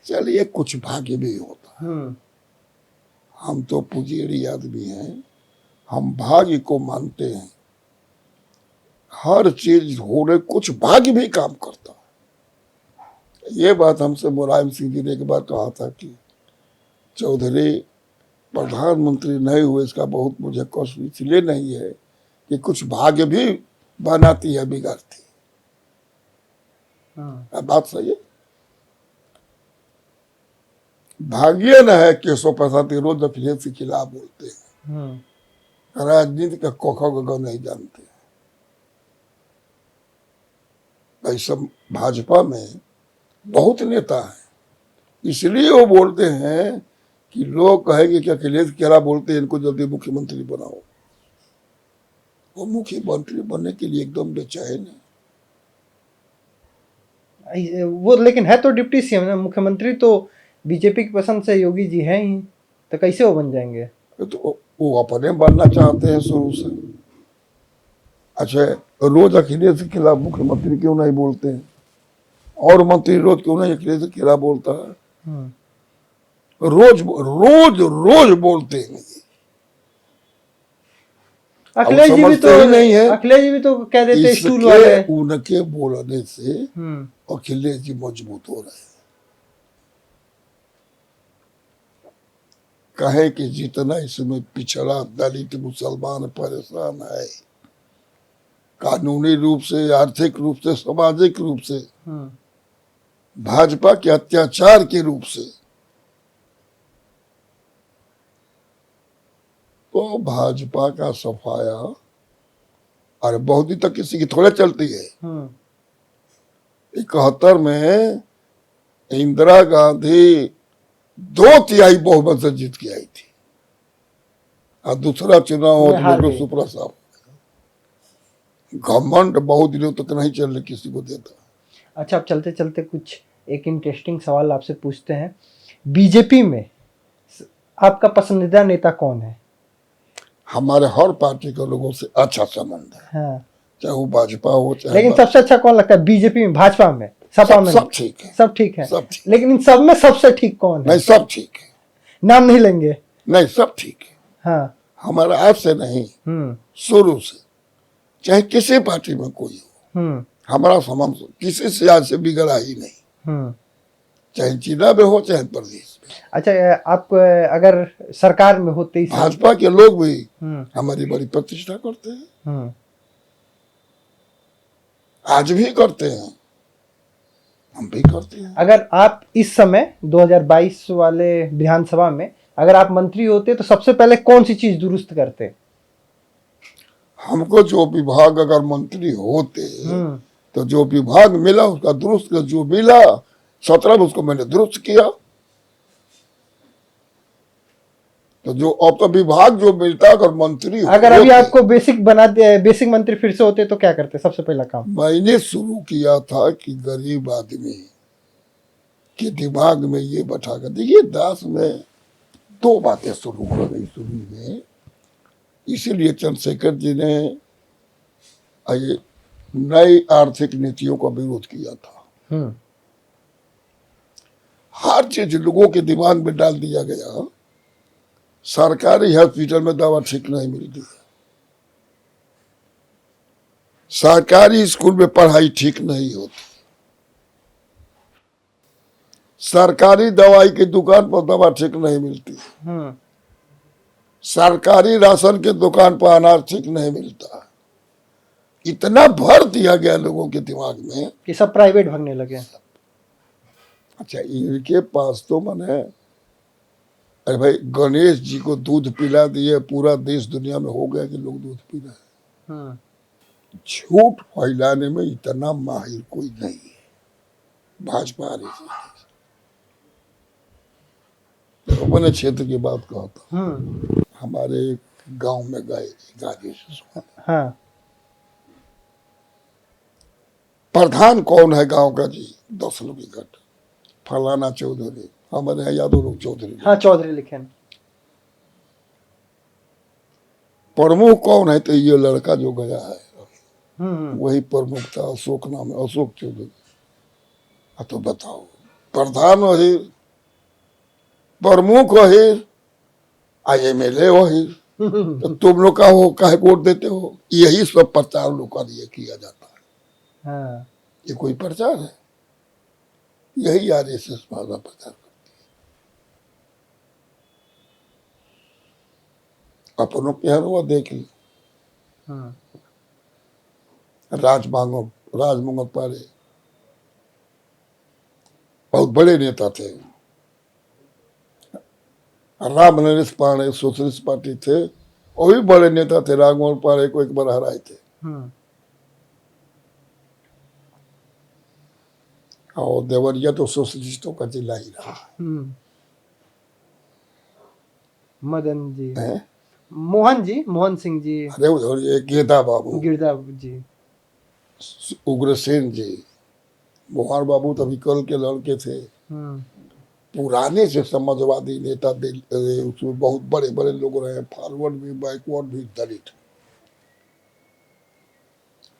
चलिए कुछ भाग्य भी होता है। हम तो पुजेरी आदमी हैं, हम भाग्य को मानते हैं। हर चीज हो रहे, कुछ भाग्य भी काम करता है। ये बात हमसे मुलायम सिंह जी ने एक बार कहा था कि चौधरी प्रधानमंत्री नहीं हुए, इसका बहुत मुझे कष्ट इसलिए नहीं है कि कुछ भाग्य भी बनाती है बिगाड़ती। बात सही है। भाग्य न है कि 100% रोज अखिलेश के खिलाफ बोलते हैं। राजनीति का कोखा गगन नहीं जानते। भाई सब भाजपा में बहुत नेता हैं, इसलिए वो बोलते हैं कि लोग कहेंगे कि अखिलेश क्या बोलते हैं, इनको जल्दी मुख्यमंत्री बनाओ। वो मुख्यमंत्री बनने के लिए एकदम बेचैन है। वो लेकिन है तो डिप्टी सीएम ना, मुख्यमंत्री तो बीजेपी की पसंद से योगी जी हैं ही, तो कैसे वो बन जाएंगे? तो वो अपने बनना चाहते हैं शुरू से। अच्छा, रोज अखिलेश के खिलाफ मुख्यमंत्री क्यों नहीं बोलते हैं, और मंत्री रोज क्यों नहीं अखिलेश के खिलाफ बोलता है? रोज रोज रोज बोलते हैं। अखिलेश जी भी तो नहीं है, अखिलेश जी भी तो कह देते स्टूल वाले। उनके बोलने से अखिलेश जी मजबूत हो रहे हैं। कहे कि जितना इसमें पिछड़ा दलित मुसलमान परेशान है, कानूनी रूप से, आर्थिक रूप से, सामाजिक रूप से, भाजपा के अत्याचार के रूप से, तो भाजपा का सफाया, अरे बहुत दिन तक किसी की थोड़े चलती है। 71 में इंदिरा गांधी 2/3 बहुमत से जीत के आई थी, और दूसरा चुनाव सुपरा साहब। घमंड बहुत दिनों तक नहीं चल रहे किसी को देता। अच्छा, अब चलते चलते कुछ एक इंटरेस्टिंग सवाल आपसे पूछते हैं। बीजेपी में आपका पसंदीदा नेता कौन है? हमारे हर पार्टी के लोगों से अच्छा संबंध है। चाहे वो भाजपा हो, चाहे लेकिन सबसे अच्छा कौन लगता है बीजेपी में, भाजपा में, सपा में? सब ठीक है, सब ठीक है, सब ठीक। लेकिन इन सब में सबसे ठीक कौन है? नहीं, सब ठीक है। नाम नहीं लेंगे? नहीं, सब ठीक है। हाँ, हमारा आज से नहीं, शुरू से, चाहे किसी पार्टी में कोई हो, हमारा संबंध किसी से आज से बिगड़ा ही नहीं, चाहे जिला में हो चाहे प्रदेश में। अच्छा, आप अगर सरकार में होते, भाजपा के लोग भी हमारी बड़ी प्रतिष्ठा करते हैं, आज भी करते हैं, हम भी करते हैं। अगर आप इस समय 2022 वाले विधानसभा में अगर आप मंत्री होते तो सबसे पहले कौन सी चीज दुरुस्त करते? हमको जो विभाग अगर मंत्री होते तो जो विभाग मिला उसका दुरुस्त, जो मिला 17 में उसको मैंने दुरुस्त किया। तो जो अब तो विभाग जो मिलता अगर मंत्री अगर अभी आपको बेसिक बना दे, बेसिक मंत्री फिर से होते तो क्या करते सबसे पहला काम? मैंने शुरू किया था कि गरीब आदमी के दिमाग में ये बैठा कर, देखिए दास में 2 बातें शुरू कर गई शुरू में। इसीलिए चंद्रशेखर जी ने नई आर्थिक नीतियों का विरोध किया था। हर चीज लोगों के दिमाग में डाल दिया गया। सरकारी हॉस्पिटल में दवा ठीक नहीं मिलती है, सरकारी स्कूल में पढ़ाई ठीक नहीं होती, सरकारी दवाई की दुकान पर दवा ठीक नहीं मिलती, सरकारी राशन के दुकान पर अनाज ठीक नहीं मिलता। इतना भर दिया गया लोगों के दिमाग में कि सब प्राइवेट भागने लगे। अच्छा, इनके पास तो मन है, अरे भाई गणेश जी को दूध पिला दिए, पूरा देश दुनिया में हो गया कि लोग दूध पी रहे हैं। झूठ फैलाने में इतना माहिर कोई नहीं है भाजपा। अपने क्षेत्र की बात कहता हूँ। हमारे गांव में गए गाजी से, हाँ। प्रधान कौन है गांव का जी? 10 लोग इकट्ठा, फलाना चौधरी, हमारे यहाँ यादव लोग चौधरी। हाँ, चौधरी लिखे हैं। प्रमुख कौन है? तो ये लड़का जो गया है हम्म। वही प्रमुख था, अशोक नाम है, अशोक चौधरी। तो बताओ, प्रधान वही, प्रमुख वही, एमएलए वही, तो तुम लोग का हो काहे वोट देते हो? यही सब प्रचार लोग का लिए किया जाता है। हाँ। ये कोई प्रचार है? यही आरएसएस वाला प्रचार करती है। अपनों के यहाँ हुआ देख ली, राजमंगल पारे बहुत बड़े नेता थे। राम नरेश पांडे सोशलिस्ट पार्टी थे, वो भी बड़े नेता थे। राजमंगल पारे को एक बार हराए थे। और देवरिया तो सोशलिस्टों का जिला ही रहा। मदन जी, है? मोहन सिंह जी, अरे उधर ये गिरधा बाबू, गिरधा जी, उग्रसेन जी, मोहन बाबू तो कल के लड़के थे। पुराने से समाजवादी नेता उसमें बहुत बड़े बड़े लोग रहे, फॉरवर्ड भी, बैकवर्ड भी, दलित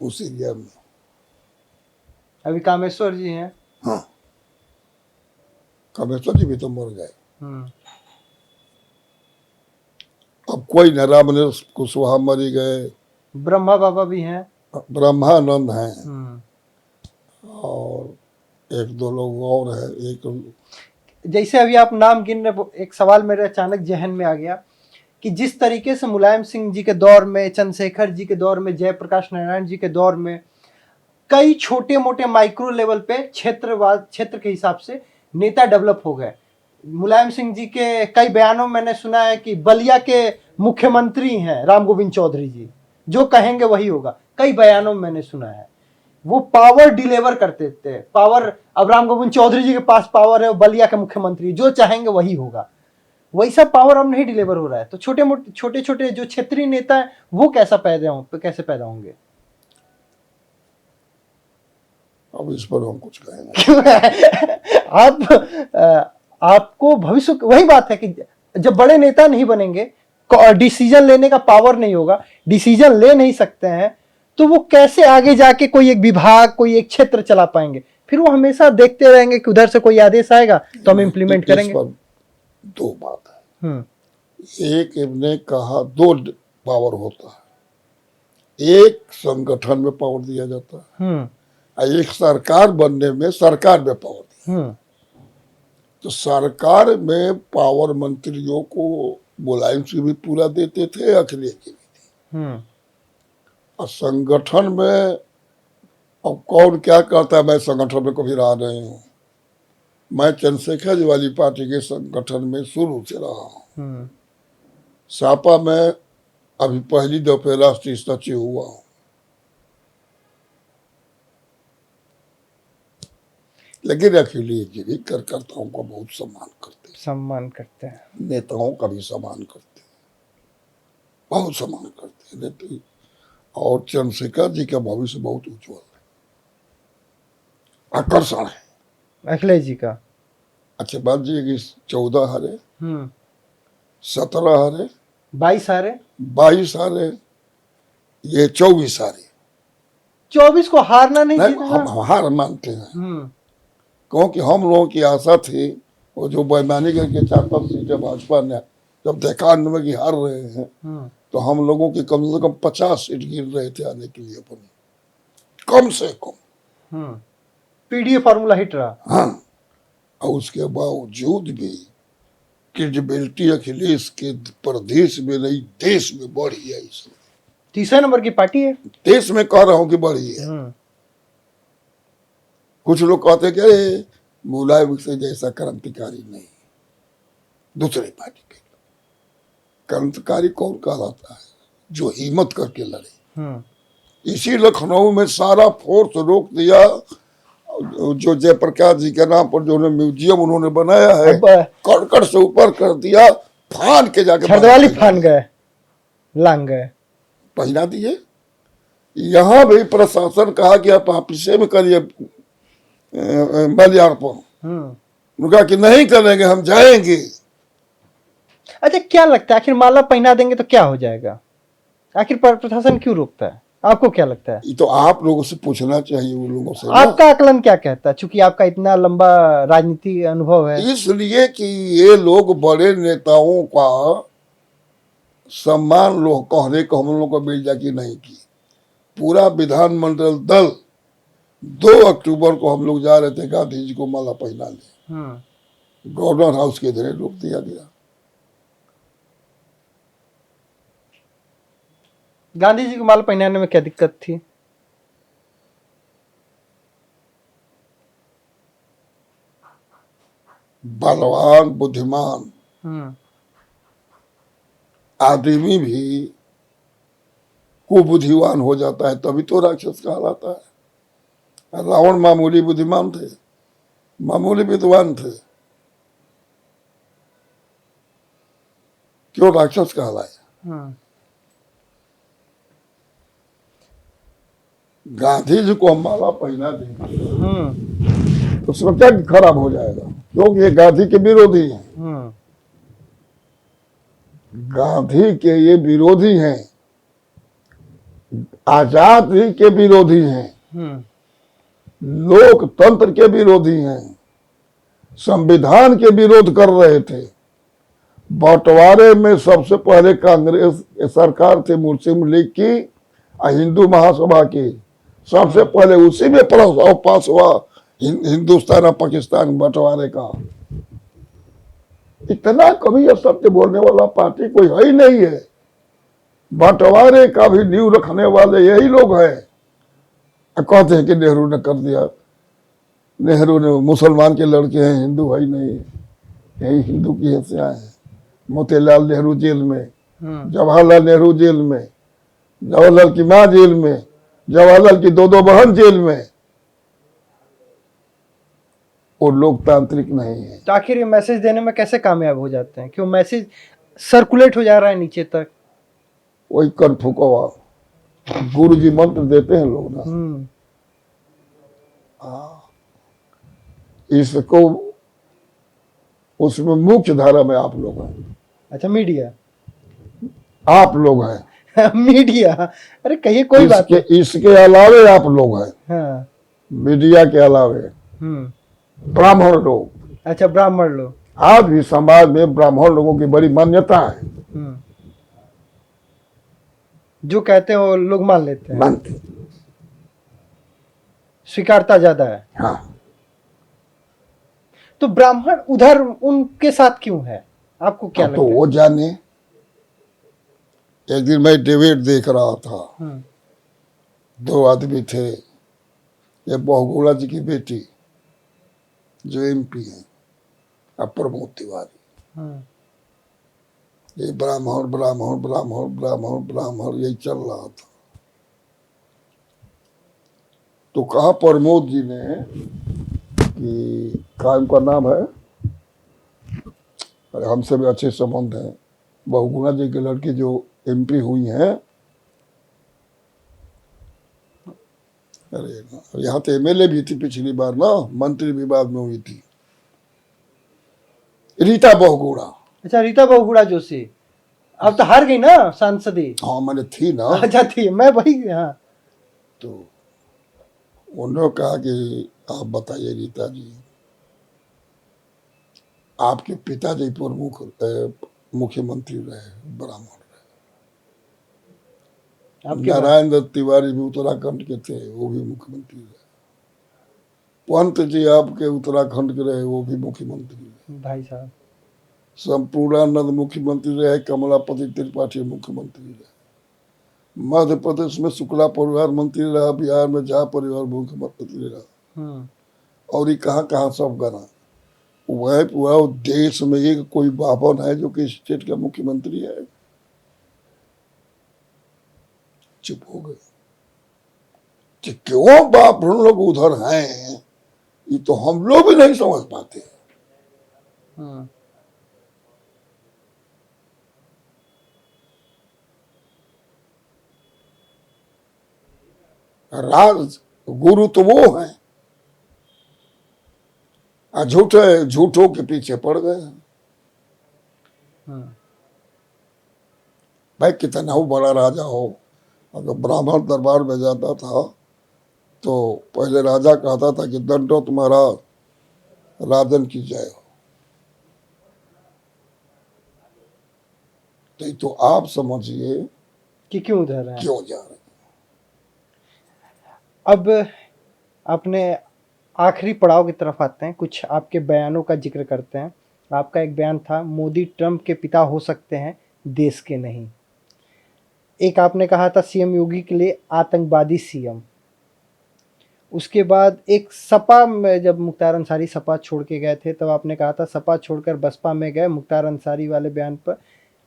उस एरिया में। अभी कामेश्वर जी हैं। हाँ, कामेश्वर जी भी तो मर गए। अब कोई न, राम ने कुशवाहा मरी गए, ब्रह्मा बाबा भी हैं, ब्रह्मानंद हैं, और एक दो लोग और हैं। एक जैसे अभी आप नाम गिन रहे, एक सवाल मेरे अचानक जहन में आ गया कि जिस तरीके से मुलायम सिंह जी के दौर में, चंद्रशेखर जी के दौर में, जयप्रकाश नारायण जी के दौर में कई छोटे मोटे माइक्रो लेवल पे क्षेत्र के हिसाब से नेता डेवलप हो गए। मुलायम सिंह जी के कई बयानों में मैंने सुना है कि बलिया के मुख्यमंत्री हैं राम गोविंद चौधरी जी, जो कहेंगे वही होगा। कई बयानों में मैंने सुना है वो पावर डिलीवर करते थे। पावर, अब राम गोविंद चौधरी जी के पास पावर है, बलिया के मुख्यमंत्री, जो चाहेंगे वही होगा। वैसा पावर अब नहीं डिलीवर हो रहा है। तो छोटे छोटे जो क्षेत्रीय नेता है वो कैसे पैदा होंगे? अब इस पर हम कुछ कहेंगे। आपको भविष्य, वही बात है कि जब बड़े नेता नहीं बनेंगे, डिसीजन लेने का पावर नहीं होगा, डिसीजन ले नहीं सकते हैं, तो वो कैसे आगे जाके कोई एक विभाग, कोई एक क्षेत्र चला पाएंगे? फिर वो हमेशा देखते रहेंगे कि उधर से कोई आदेश आएगा तो हम इम्प्लीमेंट करेंगे। दो बात है। एक ने कहा 2 पावर होता है, एक संगठन में पावर दिया जाता है, एक सरकार बनने में सरकार में पावर दिया। तो सरकार में पावर मंत्रियों को मुलायम सिंह भी पूरा देते थे, अखिलेश जी भी थे। और संगठन में अब कौन क्या करता है, मैं संगठन में कभी रहा नहीं हूँ। मैं चंद्रशेखर जी वाली पार्टी के संगठन में शुरू से रहा हूँ। सापा में अभी पहली दफे राष्ट्रीय सचिव हुआ हूँ। लेकिन अखिलेश जी भी कार्यकर्ताओं का बहुत सम्मान करते हैं, नेताओं का भी सम्मान करते हैं, बहुत सम्मान करते हैं नेता। और चंद्रशेखर जी का भविष्य बहुत उज्जवल है, आकर्षण है अखिलेश जी का। अच्छा बात जी कि 14 हारे, 17 हारे, 22 हारे, 22 हारे, ये 24 हारे। 24 को हारना नहीं, हम हार मानते हैं, क्योंकि हम लोगों की आशा थी वो जो वैमानिक के 4-5 सीटें भाजपा ने जब देखा में की हार रहे हैं, तो हम लोगों की कम से कम 50 सीट गिर रहे थे आने के लिए अपने, कम से कम। पीडीए फार्मूला हिट रहा। हाँ, और उसके बावजूद भी क्रेडिबिलिटी अखिलेश के प्रदेश में नहीं देश में बढ़ी है। इसमें 3 नंबर की पार्टी है देश में, कह रहा हूं कि बढ़ी है। कुछ लोग कहते कि अरे मुलायम से जैसा क्रांतिकारी नहीं, दूसरे पार्टी के क्रांतिकारी कौन कहलाता है? जो हिम्मत करके लड़े। इसी लखनऊ में सारा फोर्स रोक दिया, जो जयप्रकाश जी के नाम पर जो म्यूजियम उन्होंने बनाया है, ऊपर से ऊपर कर दिया, फान के जाके छर्दवाली फान गए, लांग गए। पहना दिए। यहां भी प्रशासन कहा कि आप ऑफिसे में करिए माल्यार्पण, उनका कि नहीं करेंगे, हम जाएंगे। अच्छा, क्या लगता है आखिर माला पहना देंगे तो क्या हो जाएगा? आखिर प्रशासन क्यों रोकता है? आपको क्या लगता है? ये तो आप लोगों से पूछना चाहिए, उन लोगों से ना। आपका आकलन क्या कहता है, चूंकि आपका इतना लंबा राजनीति अनुभव है? इसलिए कि ये लोग बड़े नेताओं का सम्मान लोग कहने को हम लोगों को बेइज्जती नहीं की। पूरा विधानमंडल दल 2 अक्टूबर को हम लोग जा रहे थे गांधी जी को माला पहनाने, गवर्नर हाउस के इधर रोक दिया गया। गांधी जी को माला पहनाने में क्या दिक्कत थी? बलवान बुद्धिमान आदमी भी कुबुद्धिवान हो जाता है तभी तो राक्षस कहलाता है। रावण मामूली बुद्धिमान थे, मामूली विद्वान थे, क्यों राक्षस कहलाए? गांधी जी को हम माला पहना देंगे तो उसमें क्या खराब हो जाएगा? क्योंकि ये गांधी के विरोधी हैं। गांधी के ये विरोधी हैं, आजादी के विरोधी हैं, लोकतंत्र के विरोधी हैं, संविधान के विरोध कर रहे थे। बंटवारे में सबसे पहले कांग्रेस सरकार थे, मुस्लिम लीग की और हिंदू महासभा की, सबसे पहले उसी में प्रस्ताव पास हुआ हिंदुस्तान और पाकिस्तान बंटवारे का। इतना कभी असत्य बोलने वाला पार्टी कोई है ही नहीं है। बंटवारे का भी नींव रखने वाले यही लोग हैं। कहते हैं कि नेहरू ने कर दिया, नेहरू ने, मुसलमान के लड़के हैं, हिंदू है ही नहीं, यही हिंदू की हत्या है। मोतीलाल नेहरू जेल में, जवाहरलाल नेहरू जेल में, जवाहरलाल की माँ जेल में, जवाहरलाल की 2 बहन जेल में। वो लोकतांत्रिक नहीं है। तो आखिर ये मैसेज देने में कैसे कामयाब हो जाते हैं? क्यों मैसेज सर्कुलेट हो जा रहा है नीचे तक? वही कर फुकवा, गुरु जी मंत्र देते हैं लोग ना। इसको उसमें मुख्य धारा में आप लोग हैं। अच्छा, मीडिया, आप लोग हैं। मीडिया, अरे कहिए, कोई बात नहीं। इसके अलावे आप लोग हैं। हाँ। मीडिया के अलावे ब्राह्मण लोग। अच्छा, ब्राह्मण लोग। आज भी समाज में ब्राह्मण लोगों की बड़ी मान्यता है। जो कहते हैं वो लोग मान लेते हैं, मानते, स्वीकारता ज्यादा है। हाँ। तो ब्राह्मण उधर उनके साथ क्यों है, आपको क्या लगता तो वो जाने। एक दिन मैं डिबेट देख रहा था, 2 आदमी थे, ये बहुगुणा जी की बेटी जो MP है और प्रमोद तिवारी। ये ब्राह्मण ब्राह्मण ब्राह्मण ब्राह्मण ब्राह्मण यही चल रहा था। तो कहा प्रमोद जी ने कि क्या उनका नाम है, अरे हमसे भी अच्छे संबंध हैं, बहुगुणा जी की लड़की जो MP हुई हैं, अरे यहाँ तो MLA भी थी पिछली बार ना, मंत्री विवाद में हुई थी, रीता बहुगुणा। अच्छा, रीता बहुगुणा जोशी अब तो हार गई ना सांसदी। हाँ, मैंने थी ना। अच्छा थी, मैं वही। हाँ। तो उन्होंने कहा कि आप बताइए रीता जी, आपके पिताजी प्रमुख मुख्यमंत्री रहे, ब्राह्मण रहे। नारायण दत्त तिवारी भी उत्तराखंड के थे, वो भी मुख्यमंत्री रहे। पंत जी आपके उत्तराखंड के रहे, वो भी मुख्यमंत्री रहे। भाई साहब संपूर्णानंद मुख्यमंत्री रहे, कमलापति त्रिपाठी मुख्यमंत्री रहे। मध्य प्रदेश में शुक्ला परिवार मंत्री रहा, बिहार में झा परिवार मुख्यमंत्री रहा, और ये कहाँ सब गना। वह देश में एक कोई बावन है जो कि स्टेट का मुख्यमंत्री है? चुप हो गए। क्यों बाप लोग उधर हैं, ये तो हम लोग भी नहीं समझ पाते। राज गुरु तो वो है, झूठे झूठों के पीछे पड़ गए। भाई कितना हो बड़ा राजा हो, अगर ब्राह्मण दरबार में जाता था तो पहले राजा कहता था कि दंडो तुम्हारा राजन की जय हो। तो आप समझिए कि क्यों उधर रहे हैं। क्यों जा रहे हैं। अब अपने आखिरी पड़ाव की तरफ आते हैं, कुछ आपके बयानों का जिक्र करते हैं। आपका एक बयान था, मोदी ट्रंप के पिता हो सकते हैं, देश के नहीं। एक आपने कहा था सीएम योगी के लिए आतंकवादी सीएम। उसके बाद एक सपा में जब मुख्तार अंसारी सपा छोड़ के गए थे तब आपने कहा था सपा छोड़कर बसपा में गए। मुख्तार अंसारी वाले बयान पर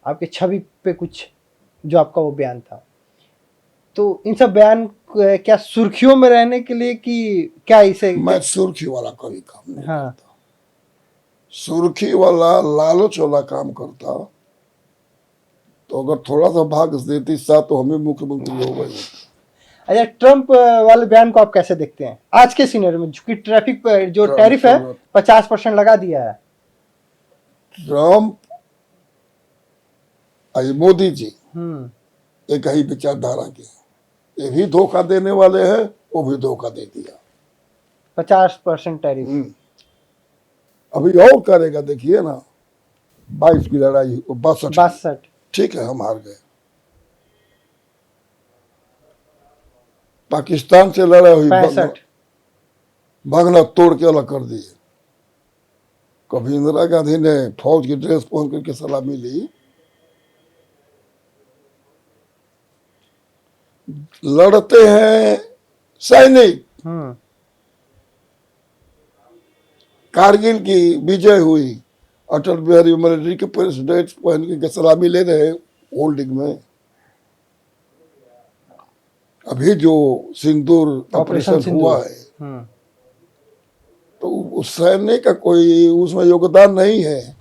आपके छवि पे कुछ जो आपका वो बयान था, तो इन सब बयान क्या सुर्खियों में रहने के लिए कि क्या इसे मैं सुर्खी वाला कभी काम नहीं हाँ करता। सुर्खी वाला लालच वाला काम करता तो अगर थोड़ा सा भाग देती साथ तो हमें मुख्यमंत्री हो गए। अच्छा, ट्रंप वाले बयान को आप कैसे देखते हैं आज के सिनेरियो में, क्योंकि ट्रैफिक पर जो टैरिफ है 50% लगा दिया है। ट्रंप मोदी जी एक ही विचारधारा के, ये भी धोखा देने वाले हैं, वो भी धोखा दे दिया। 50% टैरिफ अभी और करेगा, देखिए ना 22 की लड़ाई 62, ठीक है हम हार गए। पाकिस्तान से लड़ाई हुई 65, बांग्ला तोड़ के अलग कर दिए। कभी इंदिरा गांधी ने फौज की ड्रेस पहन करके सलामी ली। लड़ते हैं सैनिक। कारगिल की विजय हुई, अटल बिहारी मिलिट्री के प्रेसिडेंट पहन के सलामी ले रहे होल्डिंग में। अभी जो सिंदूर ऑपरेशन हुआ है तो उस सैनिक का कोई उसमें योगदान नहीं है।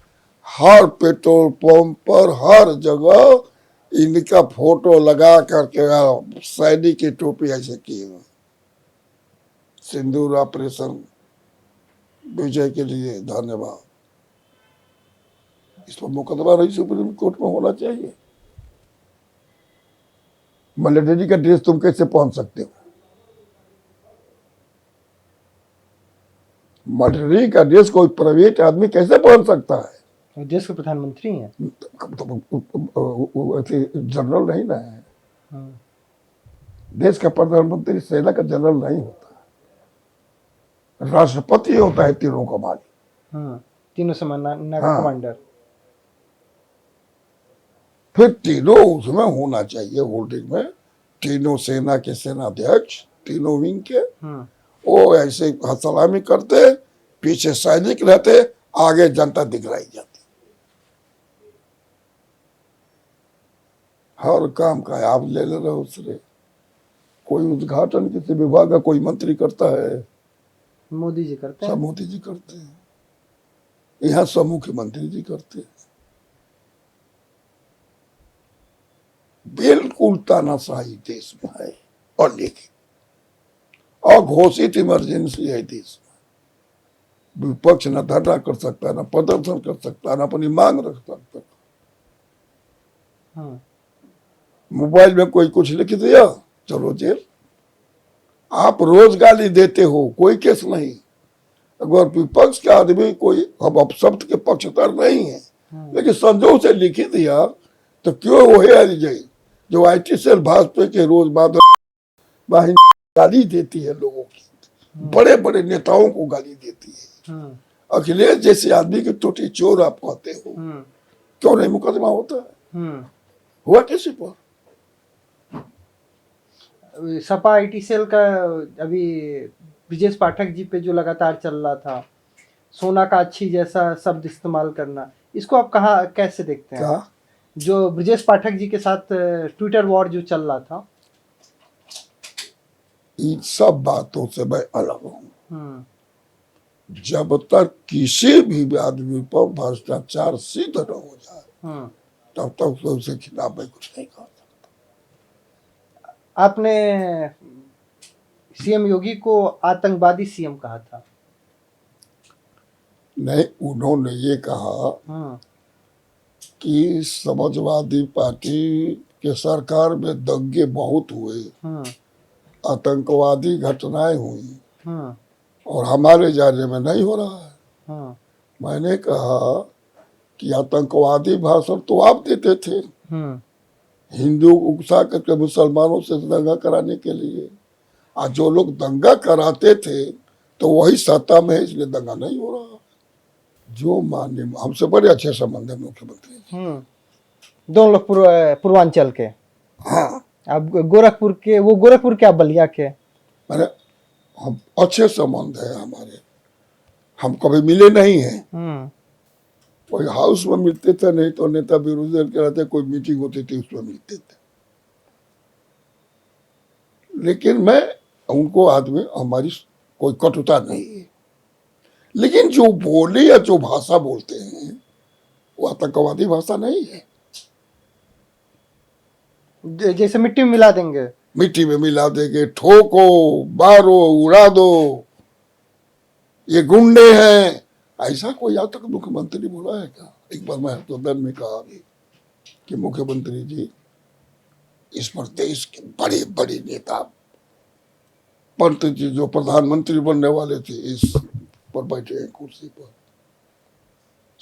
हर पेट्रोल पंप पर हर जगह इनका फोटो लगा करके सैनिक की टोपी ऐसे की हुई, सिंदूर ऑपरेशन विजय के लिए धन्यवाद। इस पर मुकदमा नहीं सुप्रीम कोर्ट में होना चाहिए। मिलिट्री का ड्रेस तुम कैसे पहन सकते हो? मिलिट्री का ड्रेस कोई प्राइवेट आदमी कैसे पहन सकता है? देश के प्रधानमंत्री हैं, जनरल नहीं ना है। देश का प्रधानमंत्री सेना का जनरल नहीं होता, राष्ट्रपति होता है तीनों का मालिक। तीनों सेना कमांडर। फिर तीनों उसमें होना चाहिए होल्डिंग में, तीनों सेना के सेनाध्यक्ष, तीनों विंग के। वो ऐसे सलामी करते, पीछे सैनिक रहते, आगे जनता दिखलाई जाती। हर काम का आप ले ले रहे हो उससे। कोई उद्घाटन किसी विभाग का कोई मंत्री करता है? मोदी जी करते हैं। सब मोदी जी करते हैं। यहाँ सब मुख्यमंत्री जी करते हैं। बिल्कुल तानाशाही देश में है और लेकिन अघोषित इमरजेंसी है देश में। विपक्ष न धरना कर सकता, न प्रदर्शन कर सकता, न अपनी मांग रख सकता। मोबाइल में कोई कुछ लिख दिया, चलो जेल। आप रोज गाली देते हो, कोई केस नहीं। अगर विपक्ष के आदमी कोई हम अपशब्द के पक्षधर नहीं है, लेकिन संजोग से लिख दिया तो क्यों वो है जो IT सेल भाजपा के रोज बाद गाली देती है लोगों की, बड़े बड़े नेताओं को गाली देती है। अखिलेश जैसे आदमी की टूटी चोर आप कहते हो, क्यों नहीं मुकदमा होता है? हुआ किसी पर? सपा IT सेल का अभी ब्रजेश पाठक जी पे जो लगातार चल रहा था, सोना का अच्छी जैसा शब्द इस्तेमाल करना, इसको आप कहाँ कैसे देखते हैं? क्या? जो ब्रजेश पाठक जी के साथ ट्विटर वॉर जो चल रहा था, इन सब बातों से मैं अलग हूँ। जब तक किसी भी आदमी पर भ्रष्टाचार सिद्ध न हो जाए तब तक उसके खिलाफ मैं कुछ नहीं कर सकता। आपने सीएम योगी को आतंकवादी सीएम कहा था। नहीं, उन्होंने ये कहा कि समाजवादी पार्टी के सरकार में दंगे बहुत हुए, आतंकवादी घटनाएं हुई और हमारे जाने में नहीं हो रहा है। मैंने कहा कि आतंकवादी भाषण तो आप देते थे हिंदू उकसा करके मुसलमानों से दंगा कराने के लिए, आज जो लोग दंगा कराते थे तो वही सत्ता में है, इसलिए दंगा नहीं हो रहा। जो माननीय, हमसे बड़े अच्छे संबंध है मुख्यमंत्री। दोनों लोग पूर्वांचल के। हाँ, आप गोरखपुर के, वो गोरखपुर के, आप बलिया के। मैंने हम अच्छे संबंध है हमारे, हम कभी मिले नहीं हैं। कोई हाउस में मिलते थे, नहीं तो नेता विरोधी दल के रहते कोई मीटिंग होती थी उसमें मिलते थे। लेकिन मैं उनको आदमी, हमारी कोई कटुता नहीं है, लेकिन जो बोले या जो भाषा बोलते हैं वो आतंकवादी भाषा नहीं है। जैसे मिट्टी में मिला देंगे, मिट्टी में मिला देंगे, ठोको, मारो, उड़ा दो, ये गुंडे हैं, ऐसा कोई आज तक मुख्यमंत्री बोला है क्या? एक बार मैं सदन में कहा भी कि मुख्यमंत्री जी, इस पर देश के बड़े बड़े नेता, पंत जी जो प्रधानमंत्री बनने वाले थे इस पर बैठे हैं कुर्सी पर,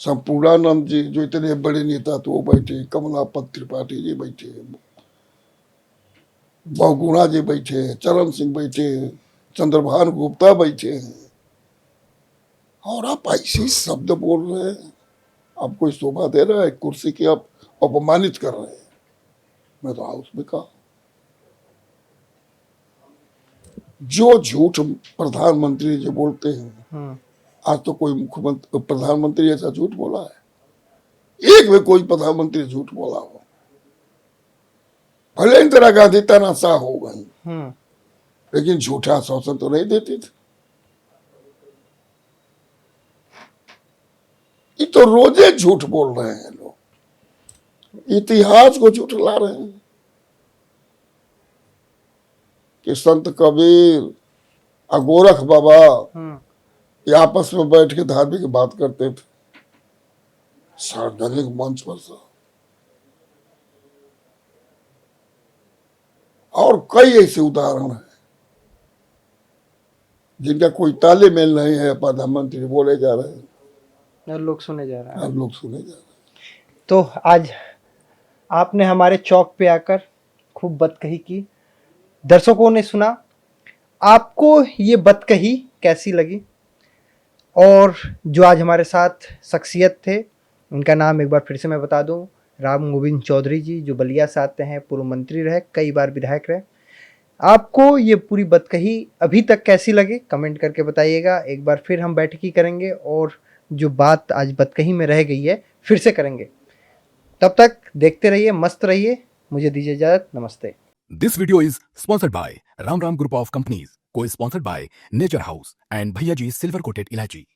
संपूर्णानंद जी जो इतने बड़े नेता थे वो बैठे, कमलापत त्रिपाठी जी बैठे, बहुगुणा जी बैठे, चरण सिंह बैठे, चंद्रभान गुप्ता बैठे हैं, और आप ऐसे शब्द बोल रहे हैं। आप कोई शोभा दे रहा है कुर्सी की, आप अपमानित कर रहे हैं। मैं तो हाउस में कहा, जो झूठ प्रधानमंत्री जी बोलते हैं, आज तो कोई मुख्यमंत्री प्रधानमंत्री ऐसा झूठ बोला है? एक भी कोई प्रधानमंत्री झूठ बोला हो? भले इंदिरा गांधी तनाशा हो गई, लेकिन झूठा आश्वासन तो नहीं देती थी। ये तो रोजे झूठ बोल रहे हैं लोग, इतिहास को झूठ ला रहे हैं कि संत कबीर और गोरख बाबा ये आपस में बैठ के धार्मिक बात करते थे सार्वजनिक मंच पर से। और कई ऐसे उदाहरण हैं जिनका कोई तालमेल नहीं है, प्रधानमंत्री बोले जा रहे हैं और लोग सुने जा रहे हैं। लोग सुने जा रहे हैं। तो आज आपने हमारे चौक पे आकर खूब बदकही की, दर्शकों ने सुना। आपको ये बदकही कैसी लगी? और जो आज हमारे साथ शख्सियत थे, उनका नाम एक बार फिर से मैं बता दूं, राम गोविंद चौधरी जी, जो बलिया से आते हैं, पूर्व मंत्री रहे, कई बार विधायक रहे। आपको ये पूरी बदकही अभी तक कैसी लगी, कमेंट करके बताइएगा। एक बार फिर हम बैठकी करेंगे और जो बात आज बदकही में रह गई है फिर से करेंगे। तब तक देखते रहिए, मस्त रहिए। मुझे दीजिए इजाजत, नमस्ते। This video is sponsored by Ram Ram Group of Companies, co-sponsored by Nature House and Bhaiya Ji Silver Coated Ilachi.